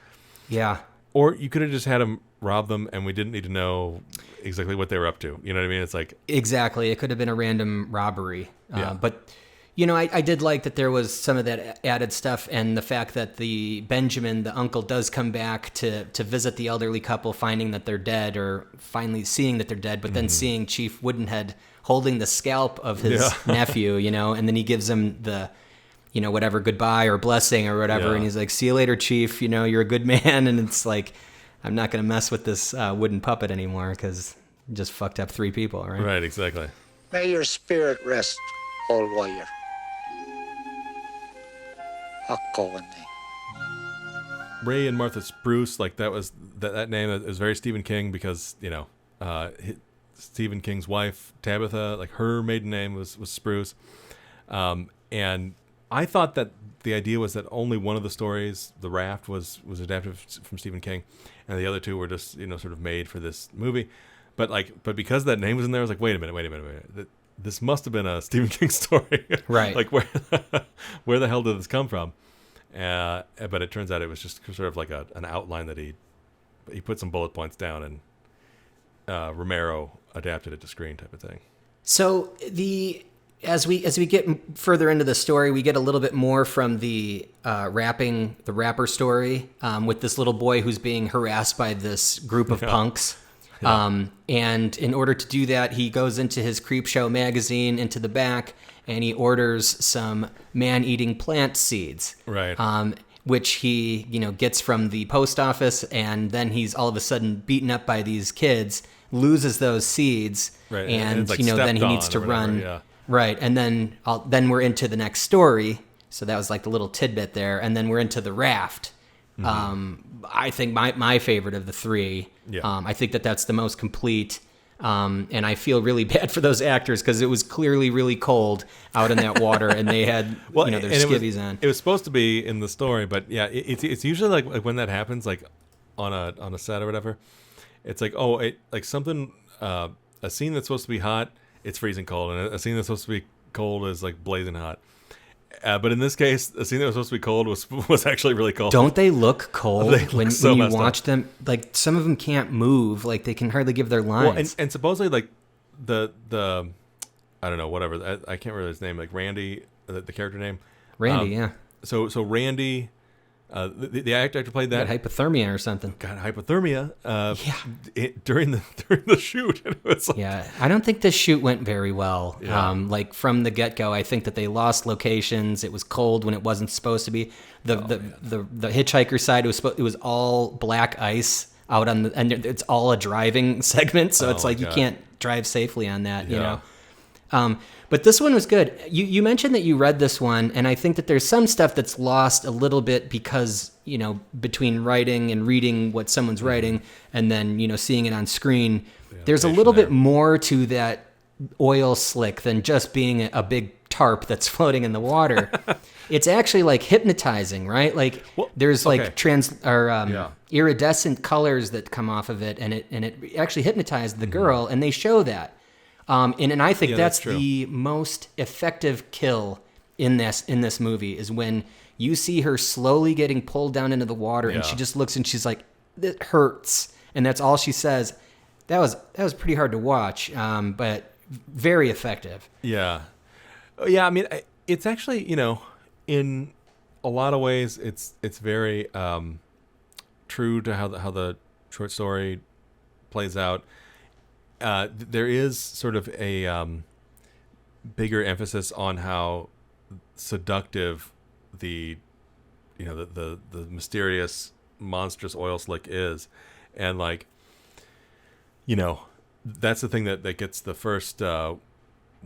Yeah. Or you could have just had them rob them, and we didn't need to know exactly what they were up to. You know what I mean? It's like, exactly. It could have been a random robbery. But I did like that there was some of that added stuff, and the fact that Benjamin, the uncle, does come back to visit the elderly couple, finding that they're dead, or finally seeing that they're dead, but then seeing Chief Woodenhead holding the scalp of his nephew, and then he gives him the, whatever, goodbye or blessing or whatever. And he's like, see you later, Chief. You're a good man. And it's like, I'm not going to mess with this wooden puppet anymore because you just fucked up 3 people, right? Right, exactly. May your spirit rest, old warrior. Ray and Martha Spruce, like that was that name is very Stephen King because, Stephen King's wife, Tabitha, like her maiden name was Spruce. And I thought that the idea was that only one of the stories, The Raft, was adapted from Stephen King, and the other 2 were just sort of made for this movie. But because that name was in there, I was like, wait a minute. This must have been a Stephen King story, right? Like where the hell did this come from? But it turns out it was just sort of like an outline that he put some bullet points down, and Romero adapted it to screen type of thing. So as we get further into the story, we get a little bit more from the rapper story with this little boy who's being harassed by this group of punks. Yeah. And in order to do that, he goes into his Creepshow magazine into the back, and he orders some man-eating plant seeds. Right. Which he, gets from the post office, and then he's all of a sudden beaten up by these kids, loses those seeds, right. and like then he needs to run. Yeah. Right, and then we're into the next story. So that was like the little tidbit there, and then we're into the raft. Mm-hmm. I think my favorite of the three. Yeah. I think that's the most complete. And I feel really bad for those actors because it was clearly really cold out in that water, and they had their skivvies on. It was supposed to be in the story, but yeah, it's usually like when that happens, like on a set or whatever. It's like something a scene that's supposed to be hot, it's freezing cold, and a scene that's supposed to be cold is like blazing hot. But in this case, a scene that was supposed to be cold was actually really cold. Don't they look cold when you watch up. them? Like some of them can't move. Like they can hardly give their lines. Well, and supposedly like the I don't know, whatever. I can't remember his name. Like Randy, the character name. Randy, yeah. So Randy, the actor played that. Got hypothermia or something. Got hypothermia. During the shoot. It was like, yeah, I don't think this shoot went very well. Yeah. Like from the get-go, I think that they lost locations. It was cold when it wasn't supposed to be. The hitchhiker side it was all black ice out on and it's all a driving segment, so it's like you can't drive safely on that. Yeah. But this one was good. You mentioned that you read this one, and I think that there's some stuff that's lost a little bit because, between writing and reading what someone's writing and then, seeing it on screen, there's a little bit more to that oil slick than just being a big tarp that's floating in the water. It's actually like hypnotizing, right? Like there's like iridescent colors that come off of it, and it actually hypnotized the girl, and they show that. And I think that's the most effective kill in this movie is when you see her slowly getting pulled down into the water, and she just looks and she's like, "It hurts," and that's all she says. That was pretty hard to watch, but very effective. Yeah, yeah. I mean, it's actually in a lot of ways it's very true to how the short story plays out. There is sort of a bigger emphasis on how seductive the mysterious, monstrous oil slick is, and like, that's the thing that gets the first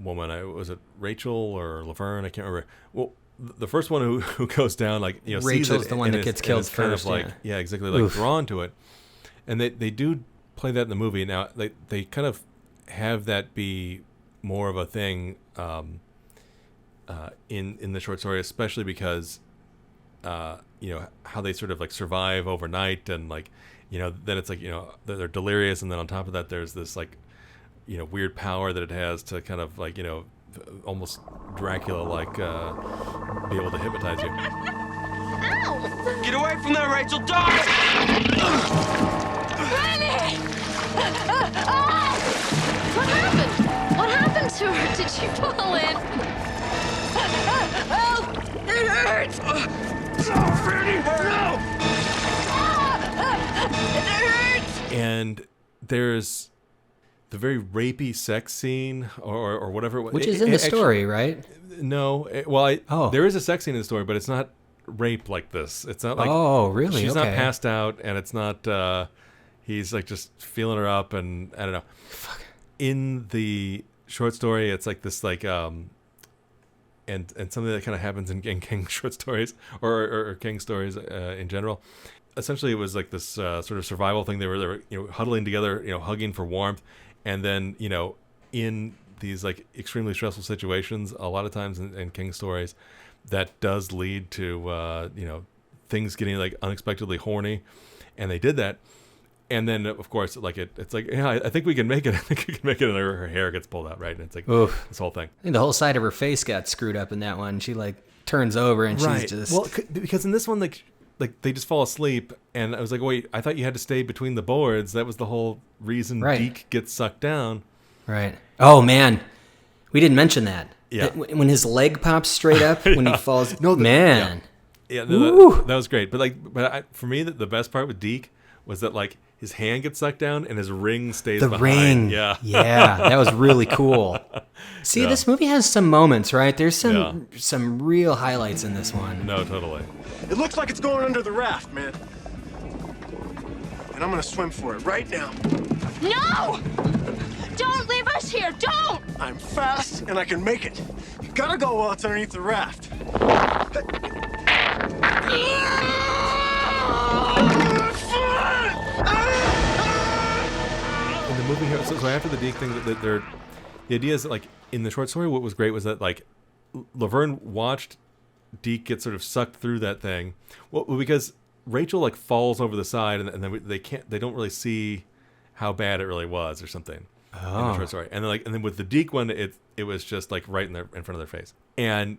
woman. Was it Rachel or Laverne? I can't remember. Well, the first one who goes down, like Rachel's the one that gets killed first. Kind of like, yeah, exactly, like drawn to it, and they do play that in the movie. Now they kind of have that be more of a thing in the short story, especially because how they sort of like survive overnight, and like then it's like they're delirious, and then on top of that there's this like weird power that it has to kind of like almost Dracula like be able to hypnotize you. Ow! Get away from there, Rachel! Dodge! Riley! What happened? What happened to her? Did she fall in? Oh, it hurts! No, Fanny! No! It hurts! And there's the very rapey sex scene or whatever. Which is in the story, right? No. There is a sex scene in the story, but it's not rape like this. It's not like... Oh, really? She's okay. not passed out, and it's not... he's like just feeling her up, and I don't know. Fuck. In the short story, it's like this like... and something that kind of happens in King short stories or King stories in general. Essentially, it was like this sort of survival thing. They were huddling together, hugging for warmth, and then in these like extremely stressful situations, a lot of times in King stories, that does lead to things getting like unexpectedly horny, and they did that. And then, of course, like it's like, yeah, I think we can make it. I think we can make it. And her hair gets pulled out, right? And it's like, oof. this whole thing. I think the whole side of her face got screwed up in that one. She like turns over and right. she's just... Well, because in this one, like they just fall asleep, and I was like, wait, I thought you had to stay between the boards. That was the whole reason Deke gets sucked down. Right. Oh, man. We didn't mention that. Yeah. When his leg pops straight up when he falls. No, man. Yeah, that was great. But for me, the best part with Deke was that like his hand gets sucked down and his ring stays behind. The ring. Yeah. Yeah, that was really cool. See, this movie has some moments, right? There's some real highlights in this one. No, totally. It looks like it's going under the raft, man. And I'm gonna swim for it right now. No! Don't leave us here! Don't! I'm fast and I can make it. You gotta go while it's underneath the raft. In the movie here, so after the Deke thing, the idea is that, like, in the short story, what was great was that, like, Laverne watched Deke get sort of sucked through that thing. Well, because Rachel, like, falls over the side, and then they don't really see how bad it really was or something. In the short story. And then with the Deke one, it was just like right in front of their face. And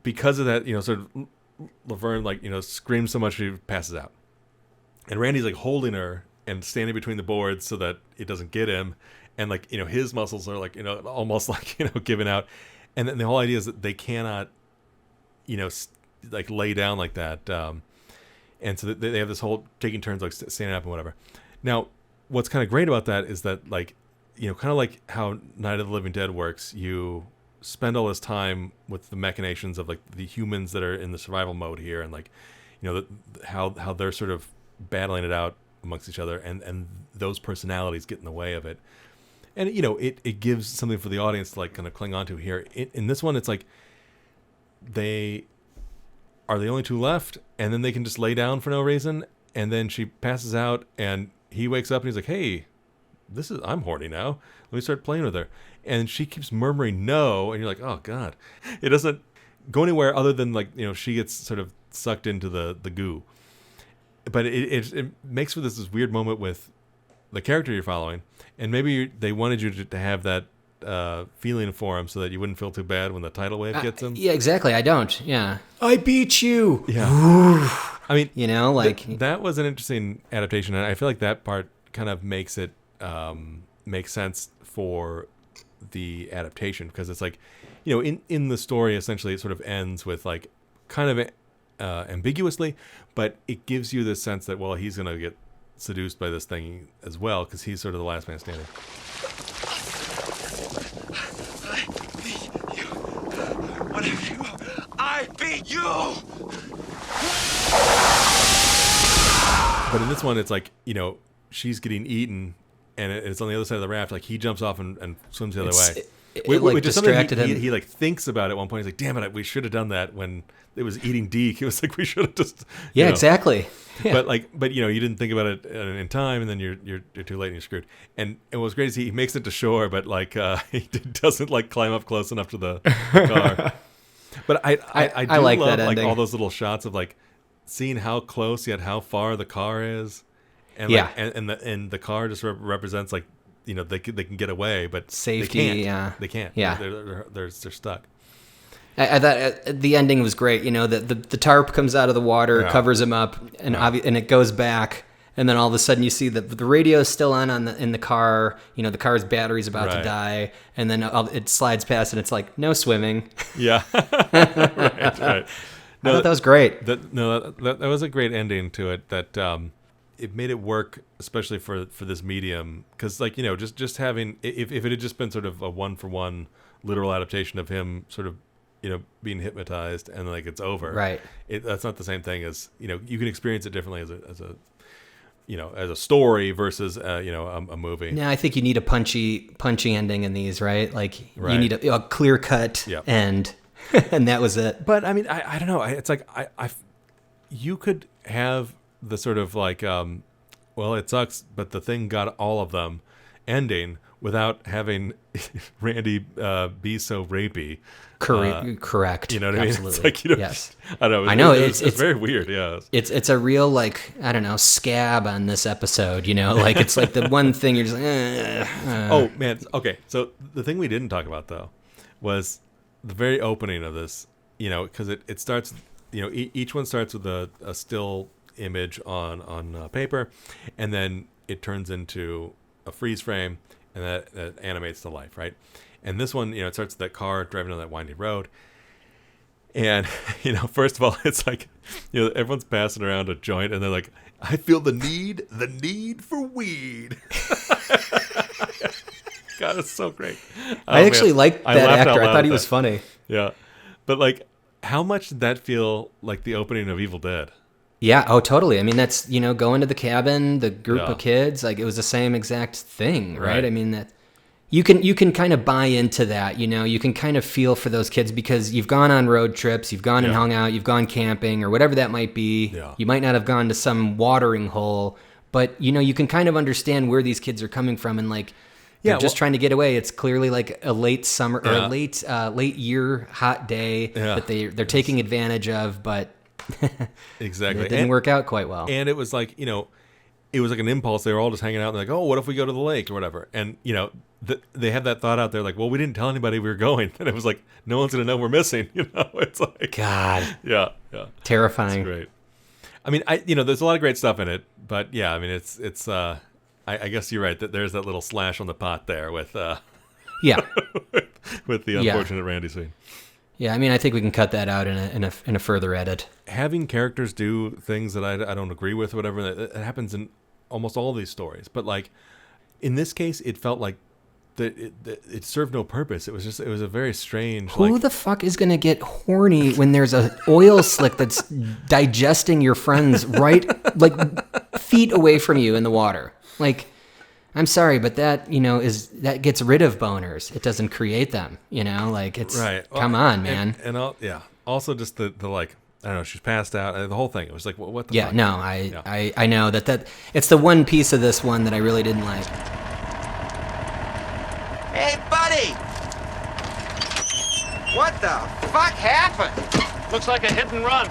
because of that, sort of Laverne screams so much she passes out. And Randy's like holding her and standing between the boards so that it doesn't get him. And like, his muscles are like, almost like, giving out. And then the whole idea is that they cannot, like lay down like that. And so they have this whole taking turns like standing up and whatever. Now, what's kind of great about that is that like, kind of like how Night of the Living Dead works, you spend all this time with the machinations of like the humans that are in the survival mode here, and like, how they're sort of battling it out amongst each other, and those personalities get in the way of it. And it gives something for the audience to like kind of cling on to here. In this one, it's like they are the only two left, and then they can just lay down for no reason, and then she passes out, and he wakes up and he's like, hey, I'm horny now. Let me start playing with her. And she keeps murmuring no, and you're like, oh God. It doesn't go anywhere other than like, she gets sort of sucked into the goo. But it makes for this weird moment with the character you're following. And maybe they wanted you to have that feeling for him so that you wouldn't feel too bad when the tidal wave gets him. Yeah, exactly. I don't. Yeah. I beat you. Yeah. I mean, that was an interesting adaptation. And I feel like that part kind of makes it makes sense for the adaptation, because it's like, in the story, essentially it sort of ends with like kind of ambiguously, but it gives you this sense that, well, he's going to get seduced by this thing as well, because he's sort of the last man standing. I beat you! But in this one, it's like, she's getting eaten, and it's on the other side of the raft. Like, he jumps off and swims the other way. Which is something he like thinks about at one point. He's like, damn it, we should have done that when it was eating Deke. It was like, we should have just... Yeah, exactly. Yeah. But you didn't think about it in time, and then you're too late and you're screwed. And what was great is he makes it to shore, but like he doesn't like climb up close enough to the car. But I do like love that like ending. all those little shots of like seeing how close yet how far the car is, and yeah, and the car just represents like, they can get away, but safety. They can't. Yeah, they're stuck. I thought the ending was great. The tarp comes out of the water, covers him up, and and it goes back, and then all of a sudden you see that the radio is still on in the car. The car's battery's about to die, and then it slides past, and it's like, no swimming. Yeah, right. No, I thought that was great. That was a great ending to it. That it made it work, especially for this medium, because like just having if it had just been sort of a 1-for-1 literal adaptation of him sort of being hypnotized and like it's over, right? That's not the same thing as you can experience it differently as a story versus a movie. Yeah, I think you need a punchy ending in these, right? Like you need a clear cut end, and that was it. But I mean, I don't know. It's like you could have the sort of like, well, it sucks, but the thing got all of them ending without having Randy be so rapey. Correct. You know what I mean? Absolutely. It's like, yes. I don't know. I know it's very weird. Yeah. It's a real like, I don't know, scab on this episode. Like it's like the one thing you're just like. Oh man. Okay. So the thing we didn't talk about though was the very opening of this because it starts, each one starts with a still image on paper, and then it turns into a freeze frame, and that animates to life, right? And this one, it starts with that car driving down that windy road. And, first of all, it's like, everyone's passing around a joint, and they're like, I feel the need for weed. God, it's so great. I actually liked that actor. I thought he was funny. Yeah. But, like, how much did that feel like the opening of Evil Dead? Yeah. Oh, totally. I mean, that's, going to the cabin, the group of kids, like, it was the same exact thing, right? I mean, that you can kind of buy into that, you can kind of feel for those kids because you've gone on road trips, you've gone and hung out, you've gone camping or whatever that might be. Yeah. You might not have gone to some watering hole, but, you can kind of understand where these kids are coming from and, like, they're just trying to get away. It's clearly like a late summer or a late year hot day that they're taking advantage of, but exactly, it didn't work out quite well. And it was like, it was like an impulse. They were all just hanging out and like, oh, what if we go to the lake or whatever? And, they had that thought out there like, well, we didn't tell anybody we were going. And it was like, no one's going to know we're missing. It's like, God. Yeah. Terrifying. It's great. I mean, there's a lot of great stuff in it, but yeah, I mean, it's I guess you're right that there's that little slash on the pot there with with the unfortunate Randy scene. Yeah, I mean, I think we can cut that out in a further edit. Having characters do things that I don't agree with, or whatever, it happens in almost all these stories. But like in this case, it felt like it served no purpose. It was a very strange. Who the fuck is gonna get horny when there's a oil slick that's digesting your friends right like feet away from you in the water? Like, I'm sorry, but that, that gets rid of boners. It doesn't create them, like it's right. Come on, man. And also just the like, I don't know, she's passed out. The whole thing. It was like, what the fuck? Yeah, no, I know that it's the one piece of this one that I really didn't like. Hey, buddy! What the fuck happened? Looks like a hit and run.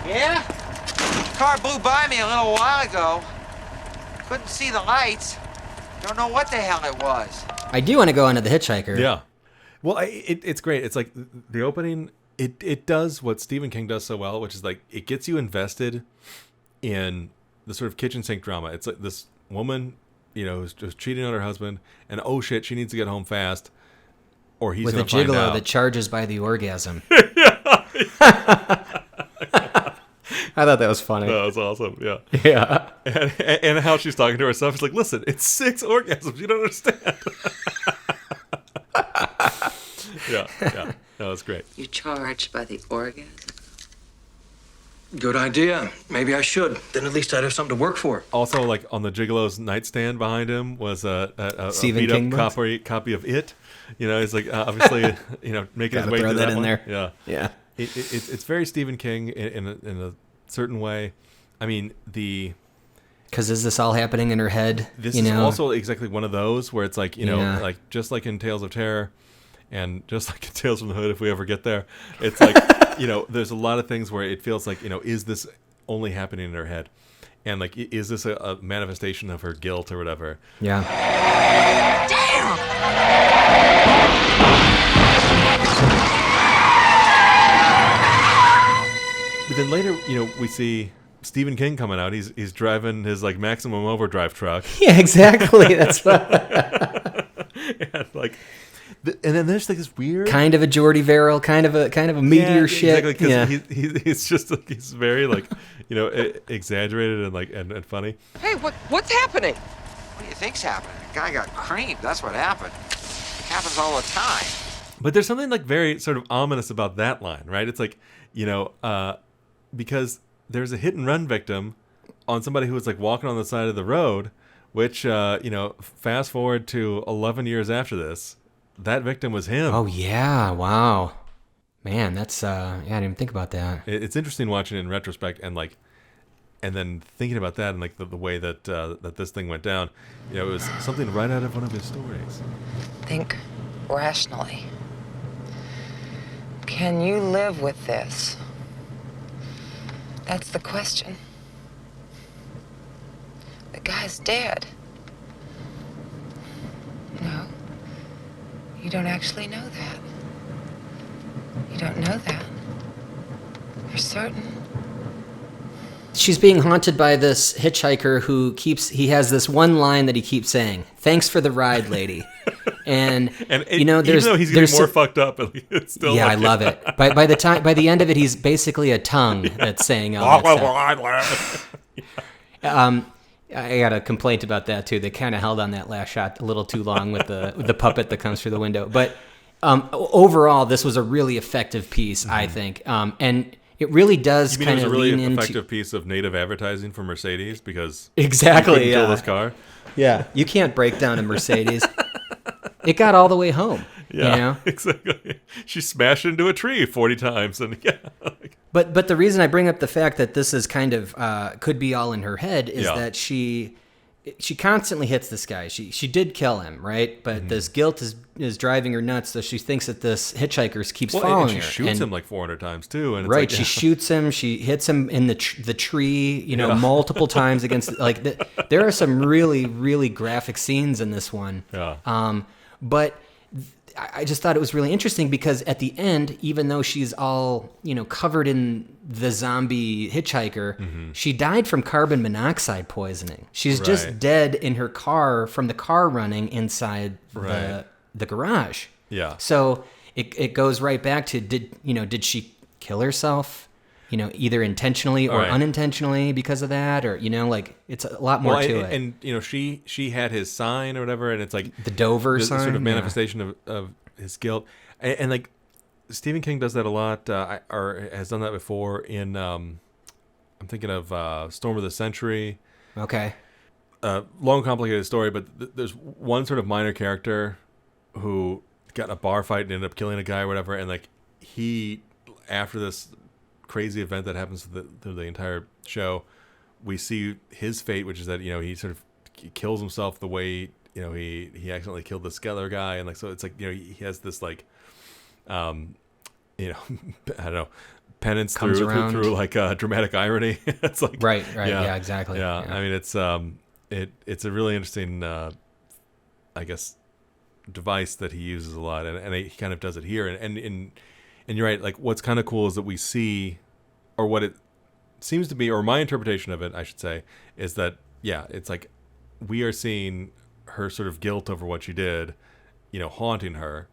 Yeah? Car blew by me a little while ago. Couldn't see the lights. Don't know what the hell it was. I do want to go onto the hitchhiker. Yeah. Well, it's great. It's like the opening, it does what Stephen King does so well, which is like it gets you invested in the sort of kitchen sink drama. It's like this woman, who's just cheating on her husband, and oh shit, she needs to get home fast, or he's with gonna a find gigolo out. that charges by the orgasm. I thought that was funny. That was awesome. Yeah. Yeah. And how she's talking to herself. She's like, listen, it's 6 orgasms. You don't understand. Yeah. No, it's great. You charge by the orgasm? Good idea. Maybe I should. Then at least I'd have something to work for. Also, like on the gigolo's nightstand behind him was a Stephen beat-up King copy of It. He's like obviously, making his way throw through that in one. there. Yeah. It's very Stephen King in a certain way. I mean, because is this all happening in her head? This is also exactly one of those where it's like, like just like in Tales of Terror and just like in Tales from the Hood, if we ever get there, it's like, there's a lot of things where it feels like, is this only happening in her head? And like, is this a manifestation of her guilt or whatever? Yeah. But then later, we see Stephen King coming out. He's driving his like Maximum Overdrive truck. Yeah, exactly. That's what. And like, and then there's like this weird kind of a Jordy Verrill, kind of a meteor shit. Exactly, because he's just like, he's very like, exaggerated and like and funny. Hey, what's happening? What do you think's happening? The guy got creamed. That's what happened. It happens all the time. But there's something like very sort of ominous about that line, right? It's like, because there's a hit and run victim on somebody who was like walking on the side of the road, which, fast forward to 11 years after this, that victim was him. Oh yeah. Wow. Man, that's, I didn't even think about that. It's interesting watching it in retrospect and like, and then thinking about that and like the way that, that this thing went down, it was something right out of one of his stories. Think rationally. Can you live with this? That's the question. The guy's dead. No. You don't actually know that. You don't know that. For certain. She's being haunted by this hitchhiker who he has this one line that he keeps saying, "Thanks for the ride, lady." And you know, even though he's getting more fucked up, it's still I love it. By the end of it, he's basically a tongue that's saying all that stuff. I got a complaint about that too. They kind of held on that last shot a little too long with the puppet that comes through the window. But overall, this was a really effective piece, I think, and it really does kind of lean into. It was a really effective piece of native advertising for Mercedes because exactly, you couldn't kill this car. Yeah, you can't break down a Mercedes. It got all the way home. Yeah, you know? Exactly. She smashed into a tree 40 times, and yeah. But the reason I bring up the fact that this is kind of could be all in her head is that she constantly hits this guy. She did kill him, right? But this guilt is driving her nuts. So she thinks that this hitchhiker keeps following her. She shoots him like 400 times too. And it's right, like, she shoots him. She hits him in the tree, you know, multiple times against. There are some really, really graphic scenes in this one. Yeah. But I just thought it was really interesting because at the end, even though she's all, you know, covered in the zombie hitchhiker, she died from carbon monoxide poisoning. She's just dead in her car from the car running inside the garage. Yeah. So it goes right back to did she kill herself? You know, either intentionally or unintentionally because of that, or, you know, like it's a lot more to it. And you know, she had his sign or whatever, and it's like the Dover sign, sort of manifestation of his guilt, and like Stephen King does that a lot, or has done that before in I'm thinking of Storm of the Century. Okay. Long, complicated story, but there's one sort of minor character who got in a bar fight and ended up killing a guy or whatever, and like he, after this crazy event that happens through the entire show, we see his fate, which is that, you know, he sort of kills himself the way, you know, he accidentally killed this other guy, and like, so it's like, you know, he has this like you know, I don't know, penance through like dramatic irony. It's like right yeah exactly. Yeah. I mean, it's a really interesting I guess device that he uses a lot, and he kind of does it here, and you're right, like what's kind of cool is that we see, or what it seems to be, or my interpretation of it, I should say, is that, yeah, it's like we are seeing her sort of guilt over what she did, you know, haunting her.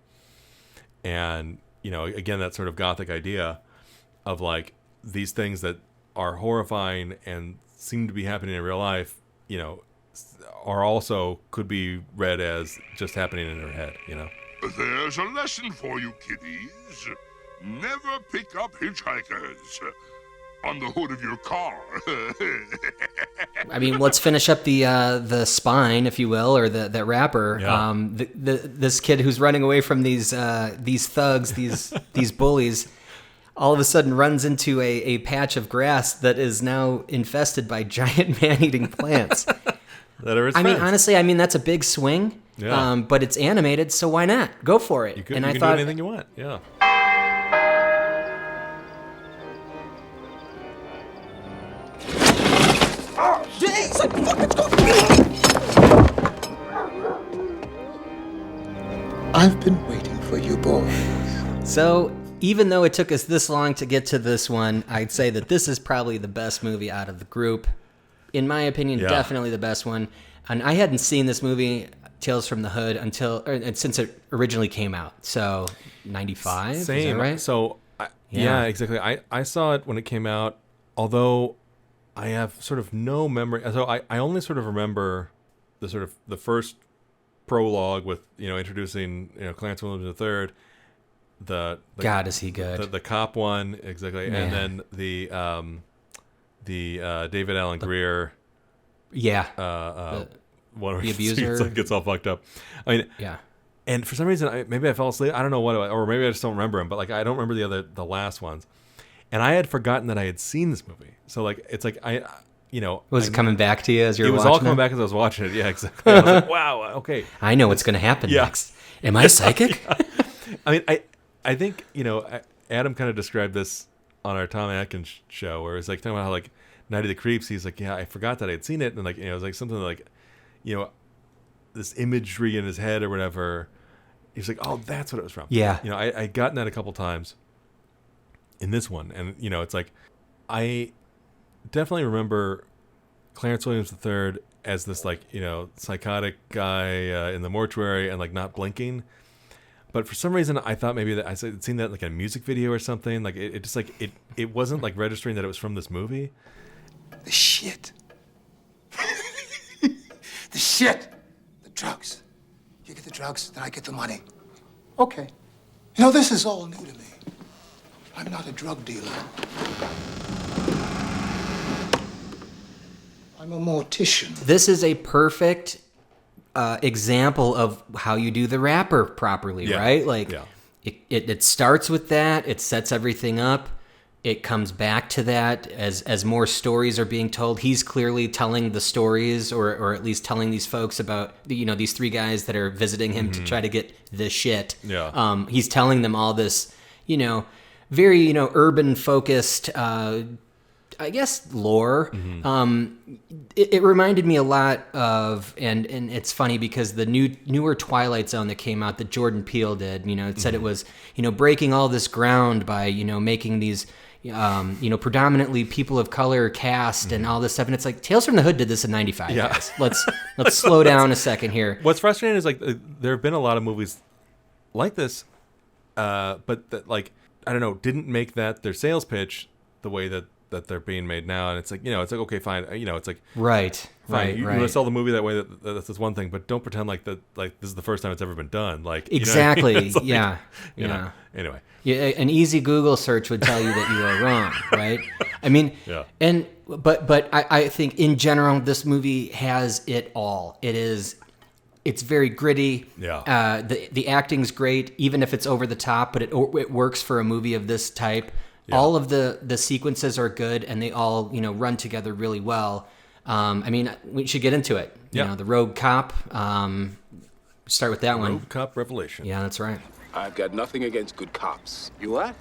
And, you know, again, that sort of gothic idea of like these things that are horrifying and seem to be happening in real life, you know, are also could be read as just happening in her head, you know. There's a lesson for you, kiddies. Never pick up hitchhikers on the hood of your car. I mean, let's finish up the spine, if you will, or the wrapper. Yeah. This kid who's running away from these thugs, these bullies, all of a sudden runs into a patch of grass that is now infested by giant man-eating plants. That are his I friends. mean, honestly, that's a big swing. Yeah. But it's animated, so why not? Go for it. You can do anything you want. Yeah. I've been waiting for you boys. So, even though it took us this long to get to this one, I'd say that this is probably the best movie out of the group. In my opinion, definitely the best one. And I hadn't seen this movie, Tales from the Hood, since it originally came out. So, 95? Same. Is that right? So, yeah, exactly. I saw it when it came out, although I have sort of no memory. So, I only sort of remember the first prologue with, you know, introducing, you know, Clarence Williams III. The God, is he good? The cop one, exactly. Man. And then the David Alan Grier. Yeah. One where the abuser. It's like it's all fucked up. I mean, yeah. And for some reason, maybe I fell asleep. I don't know or maybe I just don't remember him. But like, I don't remember the last ones. And I had forgotten that I had seen this movie. So like, it's like was it coming back to you as you were watching it? It was all coming back as I was watching it. Yeah, exactly. I was like, wow, okay. I know what's going to happen next. Am I psychic? I mean, I think, you know, Adam kind of described this on our Tom Atkins show, where it's like talking about how like Night of the Creeps. He's like, yeah, I forgot that I had seen it, and like, you know, it was like something like, you know, this imagery in his head or whatever. He's like, oh, that's what it was from. Yeah. You know, I'd gotten that a couple times, in this one. And, you know, it's like, I definitely remember Clarence Williams III as this, like, you know, psychotic guy in the mortuary and, like, not blinking. But for some reason, I thought maybe that I had seen that like in a music video or something. Like it just like it wasn't like registering that it was from this movie. The shit. The shit. The drugs. You get the drugs, then I get the money. Okay. You know, this is all new to me. I'm not a drug dealer. I'm a mortician. This is a perfect example of how you do the rapper properly, right? Like it starts with that, it sets everything up, it comes back to that as more stories are being told. He's clearly telling the stories, or at least telling these folks about, you know, these three guys that are visiting him to try to get the shit. Yeah. He's telling them all this, you know, very, you know, urban focused I guess lore. It reminded me a lot of, and it's funny because the newer Twilight Zone that came out that Jordan Peele did, you know, it said it was, you know, breaking all this ground by, you know, making these, you know, predominantly people of color cast and all this stuff. And it's like Tales from the Hood did this in '95. Yeah. Guys. Let's slow down a second here. What's frustrating is like there have been a lot of movies like this, but that, like, I don't know, didn't make that their sales pitch the way that they're being made now. And it's like, you know, it's like, okay, fine, you know, it's like, right. You want to sell the movie that way, that's one thing, but don't pretend like that, like this is the first time it's ever been done. Like, exactly. You know what I mean? Like, you know, anyway. Yeah, an easy Google search would tell you that you are wrong, right? I mean, but I think in general, this movie has it all. It's very gritty. Yeah. The acting's great, even if it's over the top, but it works for a movie of this type. Yeah. All of the sequences are good, and they all, you know, run together really well. I mean, we should get into it. You know, the Rogue Cop. Start with that one. Rogue Cop Revelation. Yeah, that's right. I've got nothing against good cops. You what?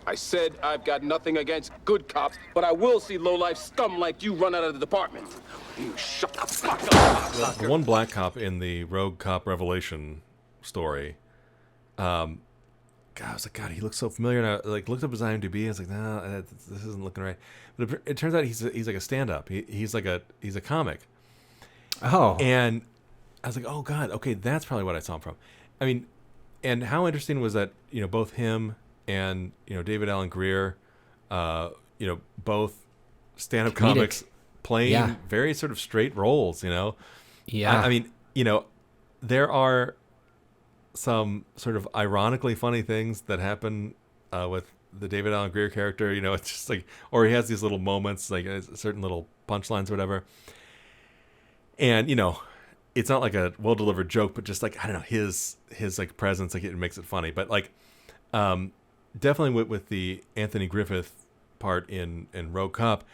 I said I've got nothing against good cops, but I will see low-life scum like you run out of the department. You shut the fuck up. The one black cop in the Rogue Cop Revelation story, God, I was like, God, he looks so familiar. And I like looked up his IMDb. I was like, nah, this isn't looking right. But it turns out he's like a stand-up. He's a comic. Oh. And I was like, oh God, okay, that's probably what I saw him from. I mean, and how interesting was that? You know, both him and, you know, David Alan Grier, you know, both stand-up comics playing very sort of straight roles. You know. Yeah. I mean, you know, there are some sort of ironically funny things that happen with the David Alan Grier character. You know, it's just like, or he has these little moments, like certain little punchlines or whatever. And, you know, it's not like a well-delivered joke, but just like, I don't know, his like presence, like it makes it funny. But like, definitely with the Anthony Griffith part in Rogue Cop,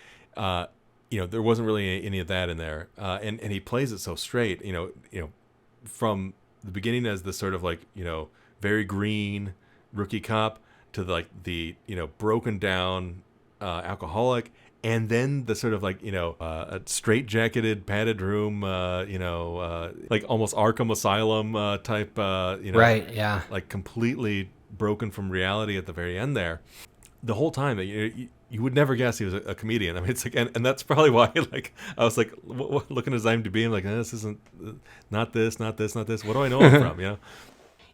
you know, there wasn't really any of that in there. And he plays it so straight, you know, from the beginning as this sort of like, you know, very green rookie cop to the you know, broken down alcoholic, and then the sort of like, you know, a straight-jacketed padded room, you know, like almost Arkham Asylum type, you know, right, yeah, like completely broken from reality at the very end there. The whole time, you would never guess he was a comedian. I mean, it's like, and that's probably why, like, I was like, looking at his IMDb, I'm like, this isn't, not this. What do I know him from, you know?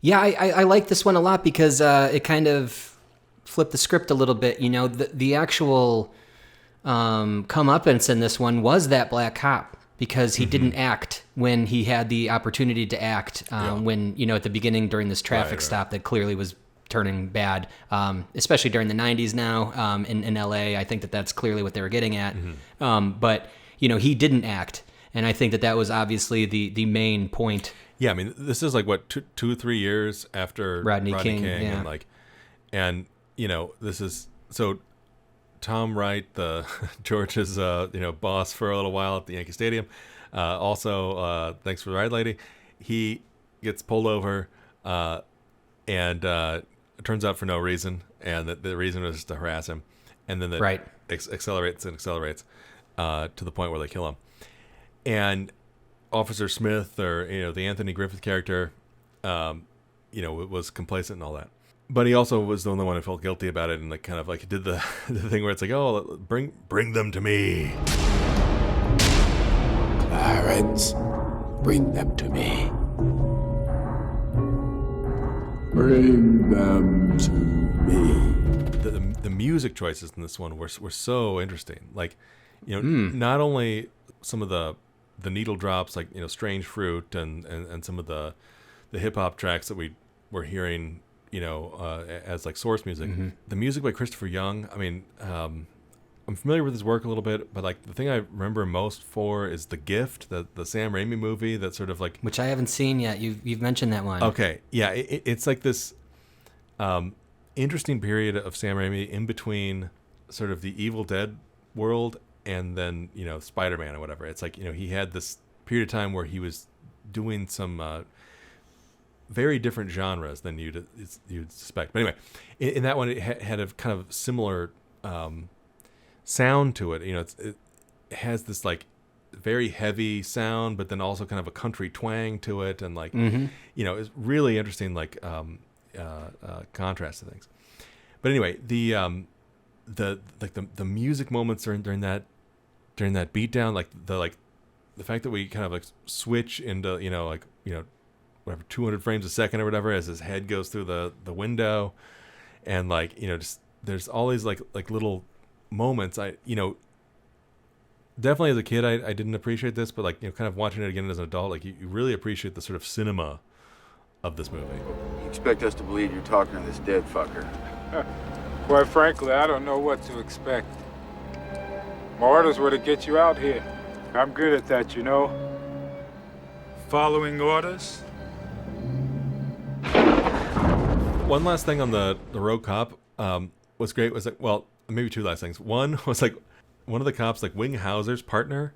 Yeah, I like this one a lot because it kind of flipped the script a little bit. You know, the actual comeuppance in this one was that black cop, because he didn't act when he had the opportunity to act when, you know, at the beginning during this traffic stop that clearly was turning bad, especially during the 90s now in LA. I think that's clearly what they were getting at. But, you know, he didn't act. And I think that was obviously the main point. Yeah, I mean, this is like, what, 2 or 3 years after Rodney King yeah. and like, and, you know, this is, so Tom Wright, the George's, you know, boss for a little while at the Yankee Stadium, also, thanks for the ride, lady, he gets pulled over, and it turns out for no reason, and the reason was to harass him, and then it accelerates to the point where they kill him. And Officer Smith, or, you know, the Anthony Griffith character, you know, was complacent and all that. But he also was the only one who felt guilty about it, and like kind of like did the thing where it's like, oh, bring them to me. Clarence, bring them to me. Bring them to me. The music choices in this one were so interesting. Like, not only some of the needle drops, like Strange Fruit, and some of the hip hop tracks that we were hearing, as like source music. Mm-hmm. The music by Christopher Young. I mean, I'm familiar with his work a little bit, but like the thing I remember most for is The Gift, the Sam Raimi movie that sort of like, which I haven't seen yet. You've mentioned that one. Okay, yeah, it's like this interesting period of Sam Raimi in between sort of the Evil Dead world and then Spider-Man or whatever. It's like he had this period of time where he was doing some very different genres than you'd suspect. But anyway, in that one it had a kind of similar sound to it. It has this like very heavy sound, but then also kind of a country twang to it, and like it's really interesting, like contrast to things. But anyway, the music moments during that beatdown, like the fact that we kind of like switch into whatever 200 frames a second or whatever as his head goes through the window, and like just there's all these like little moments. I definitely as a kid I didn't appreciate this, but like kind of watching it again as an adult, like you really appreciate the sort of cinema of this movie. You expect us to believe you're talking to this dead fucker? Quite frankly, I don't know what to expect. My orders were to get you out here. I'm good at that, following orders. One last thing on the road cop was great was like, well, maybe two last things. One was like one of the cops, like Wing Hauser's partner.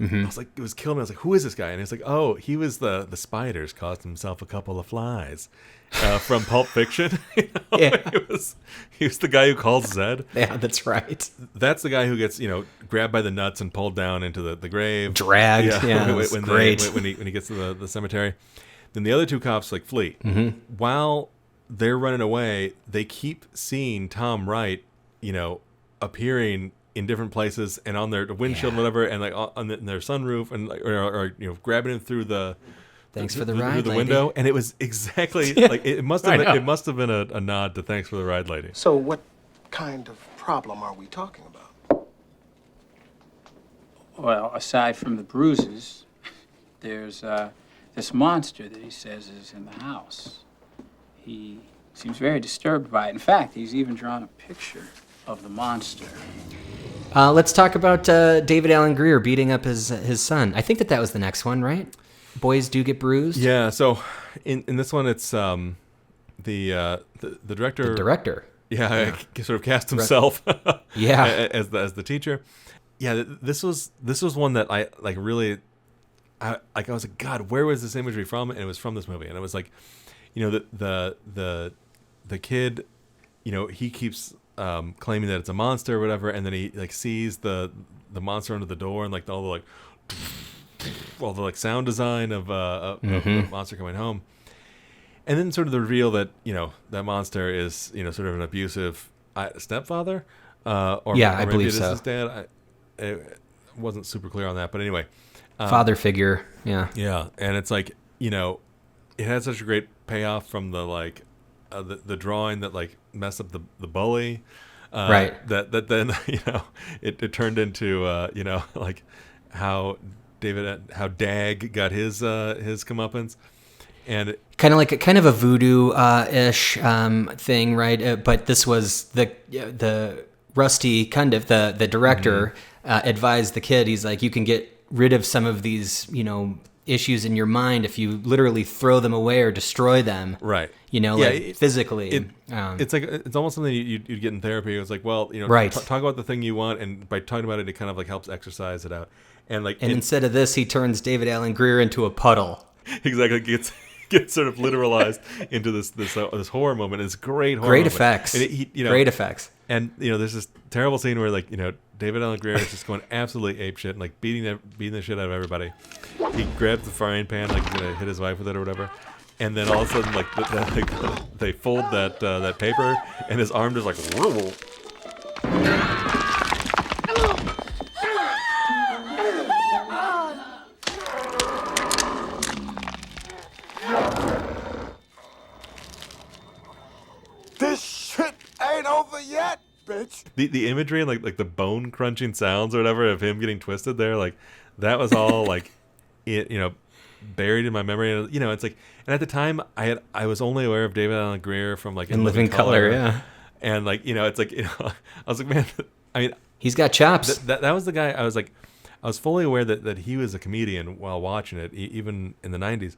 I was like, it was killing me. I was like, who is this guy? And he's like, oh, he was the spiders caused himself a couple of flies from Pulp Fiction. Yeah, he was the guy who calls Zed. Yeah, that's right. That's the guy who gets grabbed by the nuts and pulled down into the grave, dragged. Yeah, when great. When he gets to the cemetery. Then the other two cops like flee. Mm-hmm. While they're running away, they keep seeing Tom Wright, appearing in different places and on their windshield and whatever, and like on their sunroof, and like, or grabbing him through the Thanks for the ride, through the lady. window, and it was exactly like it must have been a nod to Thanks for the Ride, Lady. So what kind of problem are we talking about? Well, aside from the bruises, there's this monster that he says is in the house. He seems very disturbed by it. In fact, he's even drawn a picture of the monster. Let's talk about David Alan Grier beating up his son. I think that was the next one, right? Boys do get bruised. Yeah. So in this one, it's the director. The director. Yeah, sort of cast himself. as the teacher. Yeah, this was one that I like really. I was like, God, where was this imagery from? And it was from this movie, and it was like, the kid, he keeps claiming that it's a monster or whatever, and then he like sees the monster under the door, and like all the sound design of the monster coming home, and then sort of the reveal that that monster is sort of an abusive stepfather, or I maybe believe it is so. his dad. I wasn't super clear on that, but anyway, father figure. Yeah, and it's like it had such a great payoff from the the drawing that like messed up the bully, right? That then it turned into like how Dag got his comeuppance, and kind of a voodoo ish thing, right? But this was the Rusty Cundiff, the director, advised the kid. He's like, you can get rid of some of these issues in your mind if you literally throw them away or destroy them, right? Physically. It's like it's almost something you'd get in therapy. It's like, well, right. Talk about the thing you want, and by talking about it kind of like helps exercise it out. And instead of this, he turns David Alan Grier into a puddle. Exactly, gets sort of literalized into this horror moment. It's great horror. Great moment. effects. And great effects. And there's this terrible scene where David Alan Grier is just going absolutely apeshit and like beating the shit out of everybody. He grabs the frying pan like he's gonna hit his wife with it or whatever, and then all of a sudden, like they fold that paper, and his arm just like. Whoa. This shit ain't over yet, bitch. The imagery and like the bone crunching sounds or whatever of him getting twisted there, like that was all like, buried in my memory. And it's like, and at the time I was only aware of David Alan Grier from like In Living Color, yeah. And like it's like I was like, man, I mean, he's got chops. That was the guy. I was fully aware that he was a comedian while watching it, even in the 90s.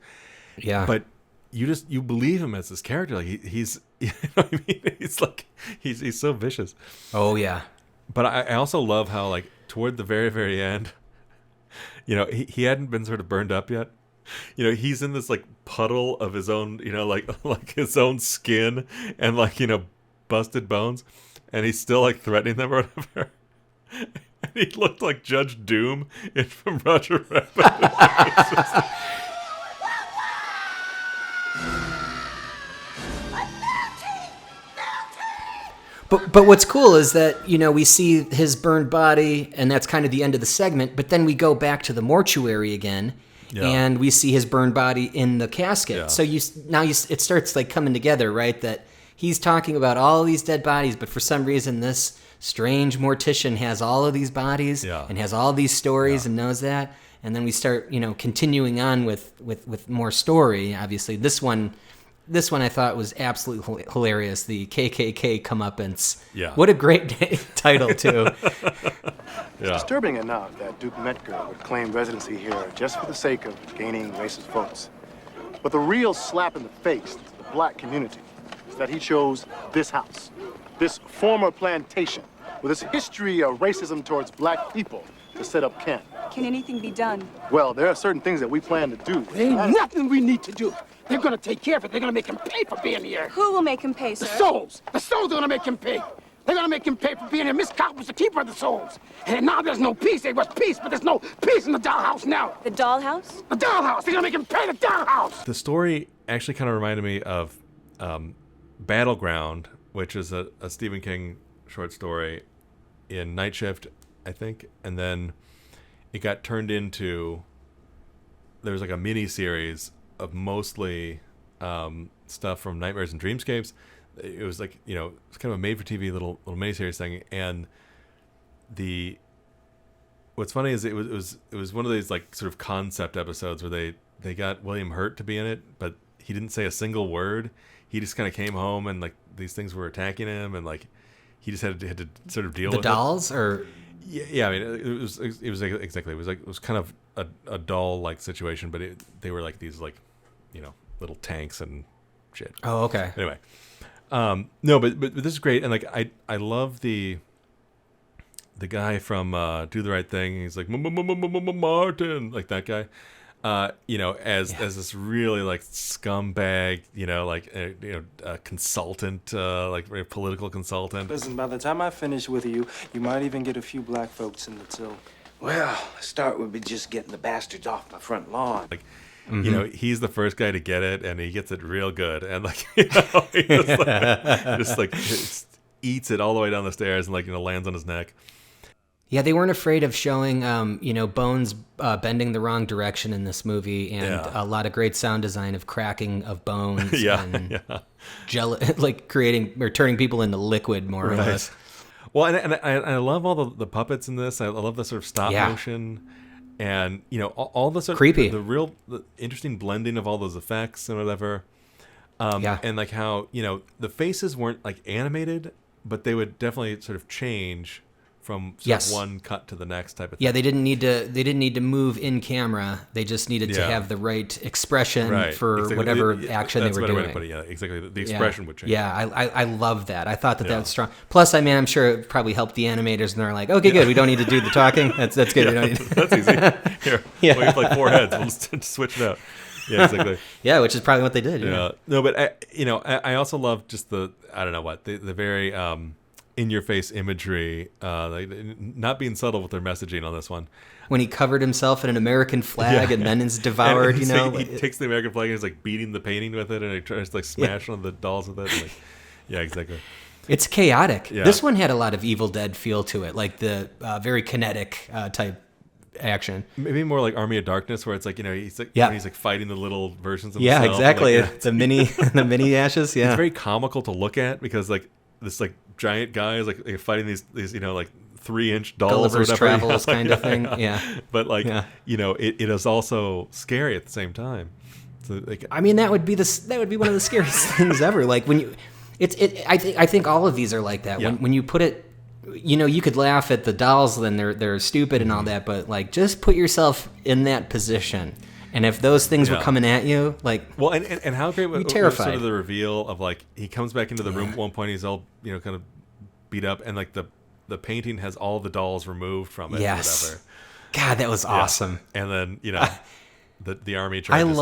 Yeah. But you believe him as this character. Like he's you know what I mean? It's like he's so vicious. Oh yeah. But I also love how like toward the very, very end, he hadn't been sort of burned up yet. He's in this like puddle of his own, like his own skin and like, busted bones, and he's still like threatening them or whatever. And he looked like Judge Doom from Roger Rabbit. But what's cool is that, we see his burned body, and that's kind of the end of the segment, but then we go back to the mortuary again, and we see his burned body in the casket. Yeah. So it starts like coming together, right? That he's talking about all these dead bodies, but for some reason this strange mortician has all of these bodies and has all these stories and knows that. And then we start, continuing on with more story. Obviously, this one I thought was absolutely hilarious. The KKK comeuppance. Yeah. What a great title, too. It's disturbing enough that Duke Metker would claim residency here just for the sake of gaining racist votes. But the real slap in the face to the black community is that he chose this house, this former plantation, with its history of racism towards black people, to set up camp. Can anything be done? Well, there are certain things that we plan to do. There ain't nothing we need to do. They're gonna take care of it. They're gonna make him pay for being here. Who will make him pay, sir? The souls. The souls are gonna make him pay. They're gonna make him pay for being here. Miss Cobb was the keeper of the souls. And now there's no peace. There was peace, but there's no peace in the dollhouse now. The dollhouse? The dollhouse. They're gonna make him pay the dollhouse. The story actually kind of reminded me of Battleground, which is a Stephen King short story in Night Shift, I think, and then it got turned into, there was like a mini series of mostly stuff from Nightmares and Dreamscapes. It was like, it's kind of a made-for-TV little miniseries thing. And what's funny is it was one of these like sort of concept episodes where they got William Hurt to be in it, but he didn't say a single word. He just kind of came home and like these things were attacking him, and like he just had to sort of deal with the dolls, or yeah. I mean, it was exactly. It was kind of a doll like situation, but they were like these like, little tanks and shit. Oh, okay. Anyway, no, but this is great, and like I love the guy from Do the Right Thing. He's like Martin, like that guy. As this really like scumbag, a consultant, like a political consultant. Listen, by the time I finish with you, you might even get a few black folks in the till. Well, the start would be just getting the bastards off my front lawn. Like, he's the first guy to get it, and he gets it real good, and like, he just eats it all the way down the stairs, and like, lands on his neck. Yeah, they weren't afraid of showing, bones bending the wrong direction in this movie, and a lot of great sound design of cracking of bones, and like creating or turning people into liquid, more or less. Well, and I love all the puppets in this. I love the sort of stop motion, and all the sort of creepy, the interesting blending of all those effects and whatever. And like how the faces weren't like animated, but they would definitely sort of change from sort of one cut to the next type of thing. Yeah, they didn't need to move in camera. They just needed to have the right expression for whatever action they were doing. Way to put it. Yeah, exactly. The expression would change. Yeah, I love that. I thought that was strong. Plus, I mean, I'm sure it probably helped the animators, and they're like, okay, good. We don't need to do the talking. That's good. We don't need that's easy. Here, we have like 4 heads. We'll just switch it out. Yeah, exactly. Yeah, which is probably what they did. Yeah. No, but I also love just the very in-your-face imagery, like not being subtle with their messaging on this one. When he covered himself in an American flag and then is devoured, and you know. He takes the American flag and he's like beating the painting with it, and he tries to like smash one of the dolls with it. And, like, yeah, exactly. It's chaotic. Yeah. This one had a lot of Evil Dead feel to it, like the very kinetic type action. Maybe more like Army of Darkness, where it's like, you know, he's like when he's like fighting the little versions of himself. Yeah, exactly. Like, the mini ashes. Yeah, it's very comical to look at because like this like giant guy is like fighting these you know like 3-inch dolls Gulliver's or whatever. Travels kind of thing. Yeah, but like you know, it is also scary at the same time. So like, I mean, that would be one of the scariest things ever. Like when you, I think all of these are like that. Yeah. When you put it. You know, you could laugh at the dolls, then they're stupid and all that, but like just put yourself in that position. And if those things were coming at you, like, well, and how great was terrified. Sort of the reveal of like he comes back into the room at one point, he's all, you know, kind of beat up, and like the painting has all the dolls removed from it. Yes. Or whatever. God, that was awesome. And then, you know, the army charges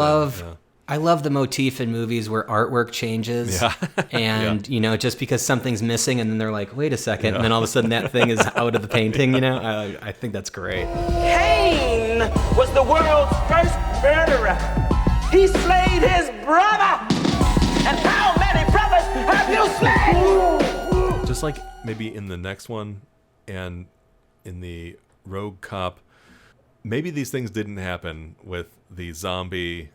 I love the motif in movies where artwork changes, and you know, just because something's missing, and then they're like, "Wait a second," and then all of a sudden that thing is out of the painting. You know, I think that's great. Cain was the world's first murderer. He slayed his brother. And how many brothers have you slain? Just like maybe in the next one, and in the Rogue Cop, maybe these things didn't happen with the zombie.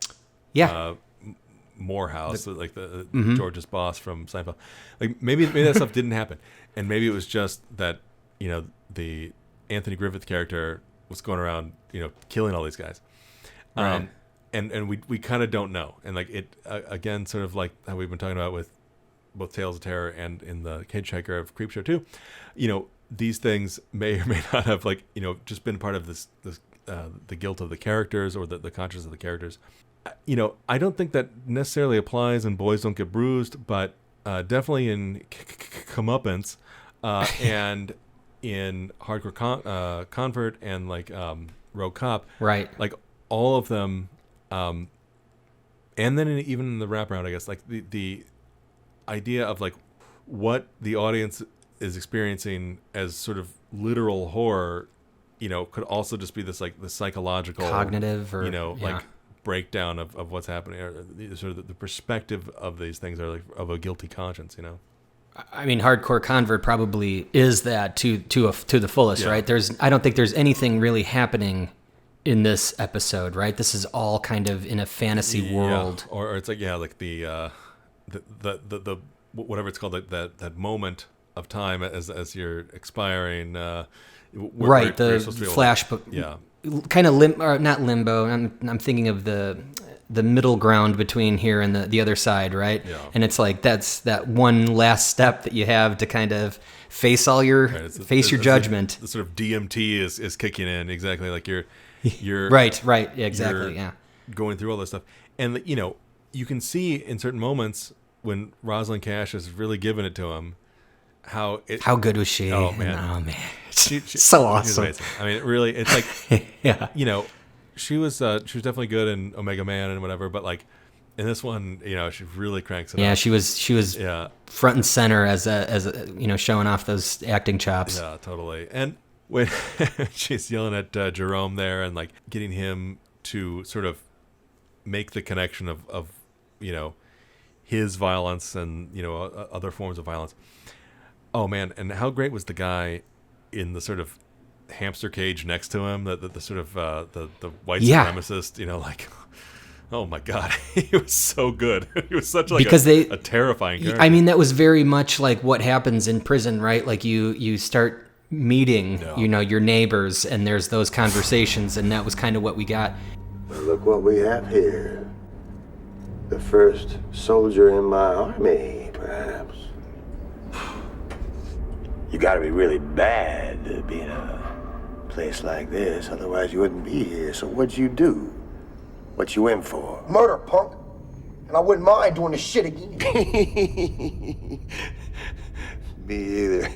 Morehouse, like the George's boss from Seinfeld. Like maybe that stuff didn't happen, and maybe it was just that, you know, the Anthony Griffith character was going around, you know, killing all these guys, right. And we kind of don't know, and like it again, sort of like how we've been talking about with both Tales of Terror and in the Hitchhiker of Creepshow too, you know, these things may or may not have, like, you know, just been part of this the guilt of the characters or the conscience of the characters. You know, I don't think that necessarily applies in Boys Don't Get Bruised, but definitely in Comeuppance and in Hardcore Convert and like Rogue Cop. Right. Like all of them, and then even in the wraparound, I guess, like the idea of like what the audience is experiencing as sort of literal horror, you know, could also just be this like the psychological, cognitive, or you know, like breakdown of what's happening, or sort of the perspective of these things are like of a guilty conscience, you know. I mean, Hardcore Convert probably is that to the fullest, right? I don't think there's anything really happening in this episode, right? This is all kind of in a fantasy world, or it's like like the whatever it's called, like that moment of time as you're expiring, right? The flash, kind of not limbo. I'm thinking of the middle ground between here and the other side, right? Yeah. And it's like that's that one last step that you have to kind of face all your your judgment. The sort of DMT is kicking in, exactly, like you're right, exactly, going through all this stuff, and you know, you can see in certain moments when Rosalind Cash is really giving it to him. How good was she? Oh man, she so awesome. I mean, really, it's like you know, she was definitely good in Omega Man and whatever, but like in this one, you know, she really cranks it up. Yeah, she was front and center as a you know, showing off those acting chops. Yeah, totally. And when she's yelling at Jerome there and like getting him to sort of make the connection of you know, his violence and, you know, other forms of violence. Oh man, and how great was the guy in the sort of hamster cage next to him, the sort of the white supremacist, you know, like, oh my god, he was so good. He was such like a terrifying character. I mean, that was very much like what happens in prison, right? Like you start meeting, you know, your neighbors, and there's those conversations, and that was kind of what we got. Well, look what we have here. The first soldier in my army, perhaps. You gotta be really bad to be in a place like this, otherwise you wouldn't be here. So what'd you do? What you in for? Murder, punk. And I wouldn't mind doing this shit again. Me either.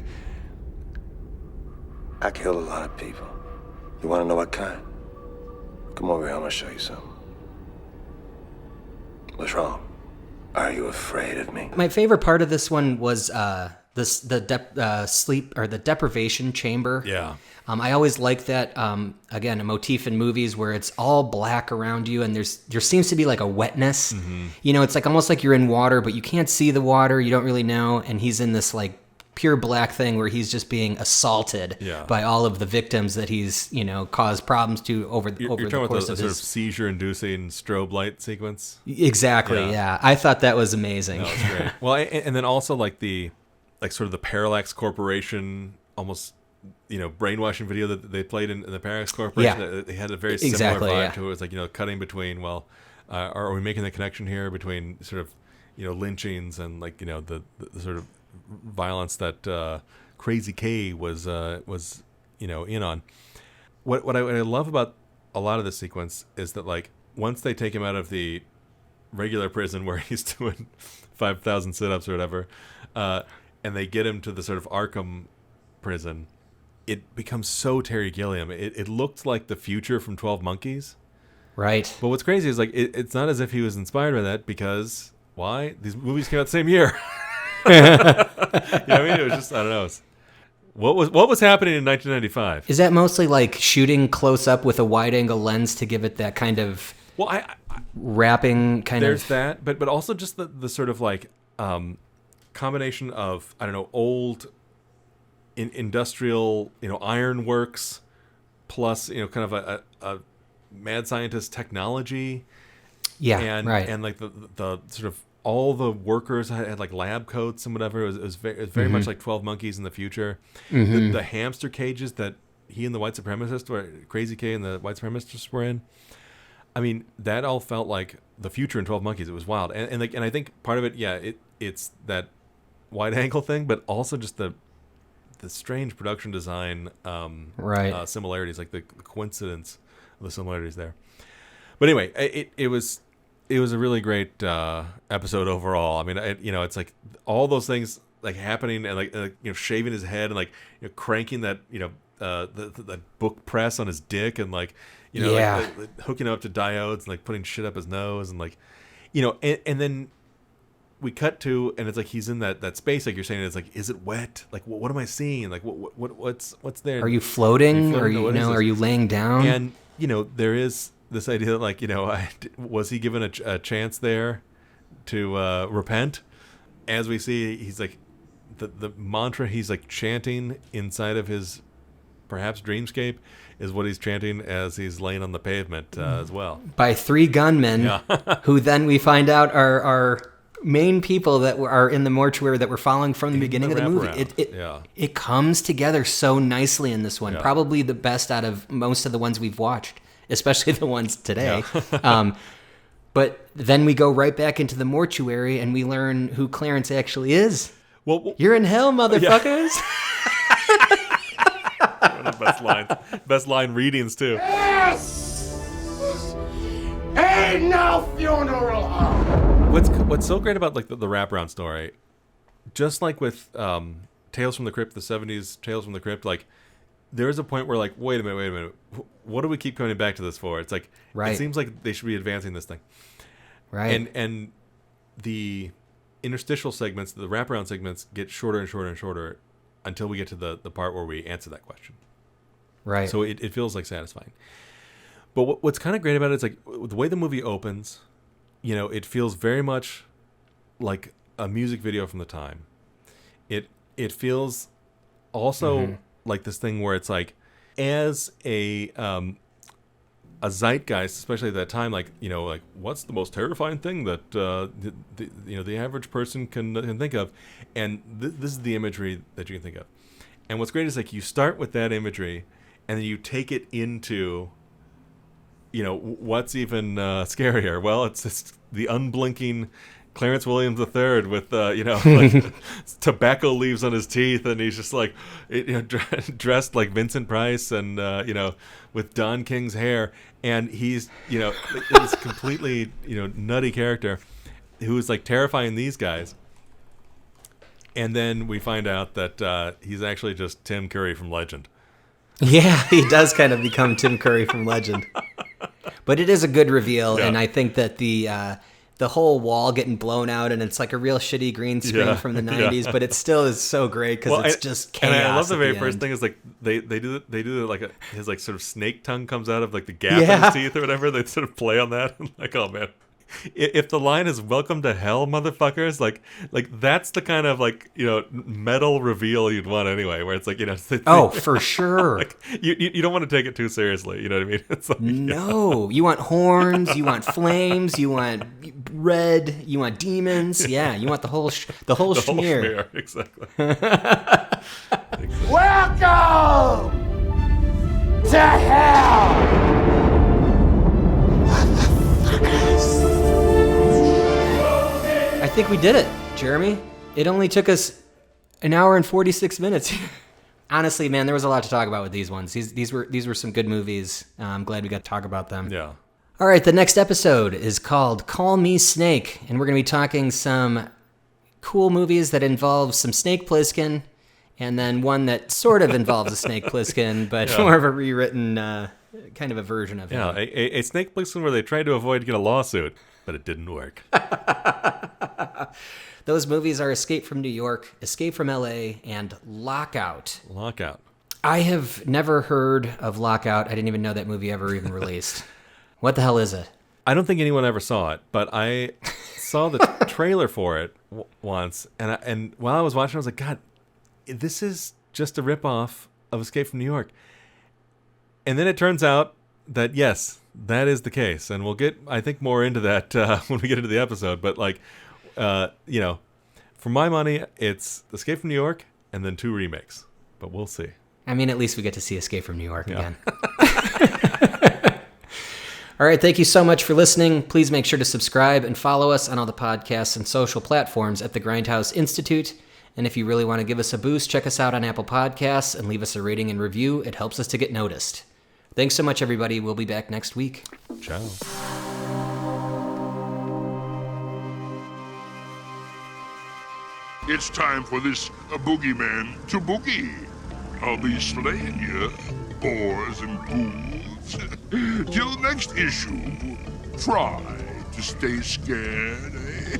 I killed a lot of people. You wanna know what kind? Come over here, I'm gonna show you something. What's wrong? Are you afraid of me? My favorite part of this one was the sleep or the deprivation chamber. Yeah. I always like that, again, a motif in movies where it's all black around you and there seems to be like a wetness. Mm-hmm. You know, it's like almost like you're in water, but you can't see the water. You don't really know. And he's in this like pure black thing where he's just being assaulted by all of the victims that he's, caused problems to over the course about the of sort of seizure-inducing strobe light sequence? Exactly, yeah. I thought that was amazing. That was great. Well, and then also like sort of the Parallax Corporation almost, brainwashing video that they played in the Parallax Corporation. Yeah. They had a very similar vibe to it. It was like, cutting between, are we making the connection here between sort of, lynchings and like, the sort of violence that Crazy K was in on. What I love about a lot of this sequence is that like once they take him out of the regular prison where he's doing 5,000 sit-ups or whatever, and they get him to the sort of Arkham prison, it becomes so Terry Gilliam. It looked like the future from 12 Monkeys. Right. But what's crazy is like it's not as if he was inspired by that, because why? These movies came out the same year. You know what I mean? It was just, I don't know. What was happening in 1995? Is that mostly like shooting close up with a wide angle lens to give it that kind of wrapping kind there's of? There's that, but also just the sort of like combination of, I don't know, old industrial, ironworks plus, kind of a mad scientist technology. Yeah, and, right. And like the sort of all the workers had like lab coats and whatever. It was very much like 12 Monkeys in the future. Mm-hmm. The hamster cages that he and the white supremacist, or Crazy K and the white supremacists were in. I mean, that all felt like the future in 12 Monkeys. It was wild. And I think part of it, it's that wide angle thing, but also just the strange production design similarities, like the coincidence of the similarities there. But anyway, it was a really great episode overall. I mean, it's like all those things like happening, and like shaving his head and like cranking that the book press on his dick, and like like hooking up to diodes and like putting shit up his nose, and like and then we cut to, and it's like he's in that space, like you're saying. It's like, is it wet? Like what am I seeing? Like what's there? Are you floating? Are you laying down? And there is this idea that like was he given a chance there to repent? As we see, he's like the mantra he's like chanting inside of his perhaps dreamscape is what he's chanting as he's laying on the pavement as well, by 3 gunmen who then we find out are main people that are in the mortuary that we're following from the beginning of the movie. It comes together so nicely in this one. Probably the best out of most of the ones we've watched, especially the ones today. But then we go right back into the mortuary and we learn who Clarence actually is. Well, you're in hell, motherfuckers. One of the best line readings too. Yes! Ain't no funeral home. What's so great about like the wraparound story, just like with Tales from the Crypt, the 70s Tales from the Crypt, like there is a point where like, wait a minute, what do we keep coming back to this for? It's like it seems like they should be advancing this thing, right? And the interstitial segments, the wraparound segments, get shorter and shorter and shorter until we get to the part where we answer that question, right? So it feels like satisfying. But what's kind of great about it is like the way the movie opens. It feels very much like a music video from the time. It feels also like this thing where it's like, as a zeitgeist, especially at that time, like like what's the most terrifying thing that the average person can think of, and this is the imagery that you can think of. And what's great is like you start with that imagery, and then you take it into what's even scarier? Well, it's the unblinking Clarence Williams III with like tobacco leaves on his teeth, and he's just like dressed like Vincent Price, and with Don King's hair, and he's this completely nutty character who's like terrifying these guys. And then we find out that he's actually just Tim Curry from Legend. Yeah, he does kind of become Tim Curry from Legend. But it is a good reveal, and I think that the the whole wall getting blown out, and it's like a real shitty green screen from the 90s, but it still is so great because it's just chaos. And I love the very end. first thing is like they do like his like sort of snake tongue comes out of like the gap in his teeth or whatever. They sort of play on that. Like, oh man. If the line is "Welcome to hell, motherfuckers," like that's the kind of like, you know, metal reveal you'd want anyway, where it's like, you know, for sure. Like you don't want to take it too seriously, you know what I mean? It's like, no, you want horns, you want flames, you want red, you want demons, yeah, you want the whole schmear. Exactly. Welcome to hell. I think we did it, Jeremy. It only took us an hour and 46 minutes. Honestly, man, there was a lot to talk about with these ones. These were some good movies. I'm glad we got to talk about them. Yeah. All right, the next episode is called Call Me Snake, and we're going to be talking some cool movies that involve some Snake Plissken, and then one that sort of involves a Snake Plissken, but more of a rewritten kind of a version of it. Yeah, a Snake Plissken where they tried to avoid getting a lawsuit, but it didn't work. Those movies are Escape from New York, Escape from L.A., and Lockout. Lockout. I have never heard of Lockout. I didn't even know that movie ever even released. What the hell is it? I don't think anyone ever saw it, but I saw the trailer for it once, and while I was watching, I was like, God, this is just a ripoff of Escape from New York. And then it turns out that, yes, that is the case. And we'll get, I think, more into that when we get into the episode. But, like, you know, for my money, it's Escape from New York and then 2 remakes. But we'll see. I mean, at least we get to see Escape from New York again. All right, thank you so much for listening. Please make sure to subscribe and follow us on all the podcasts and social platforms at the Grindhouse Institute. And if you really want to give us a boost, check us out on Apple Podcasts and leave us a rating and review. It helps us to get noticed. Thanks so much, everybody. We'll be back next week. Ciao. It's time for this boogeyman to boogie. I'll be slaying you, boars and ghouls. Till next issue, try to stay scared, eh?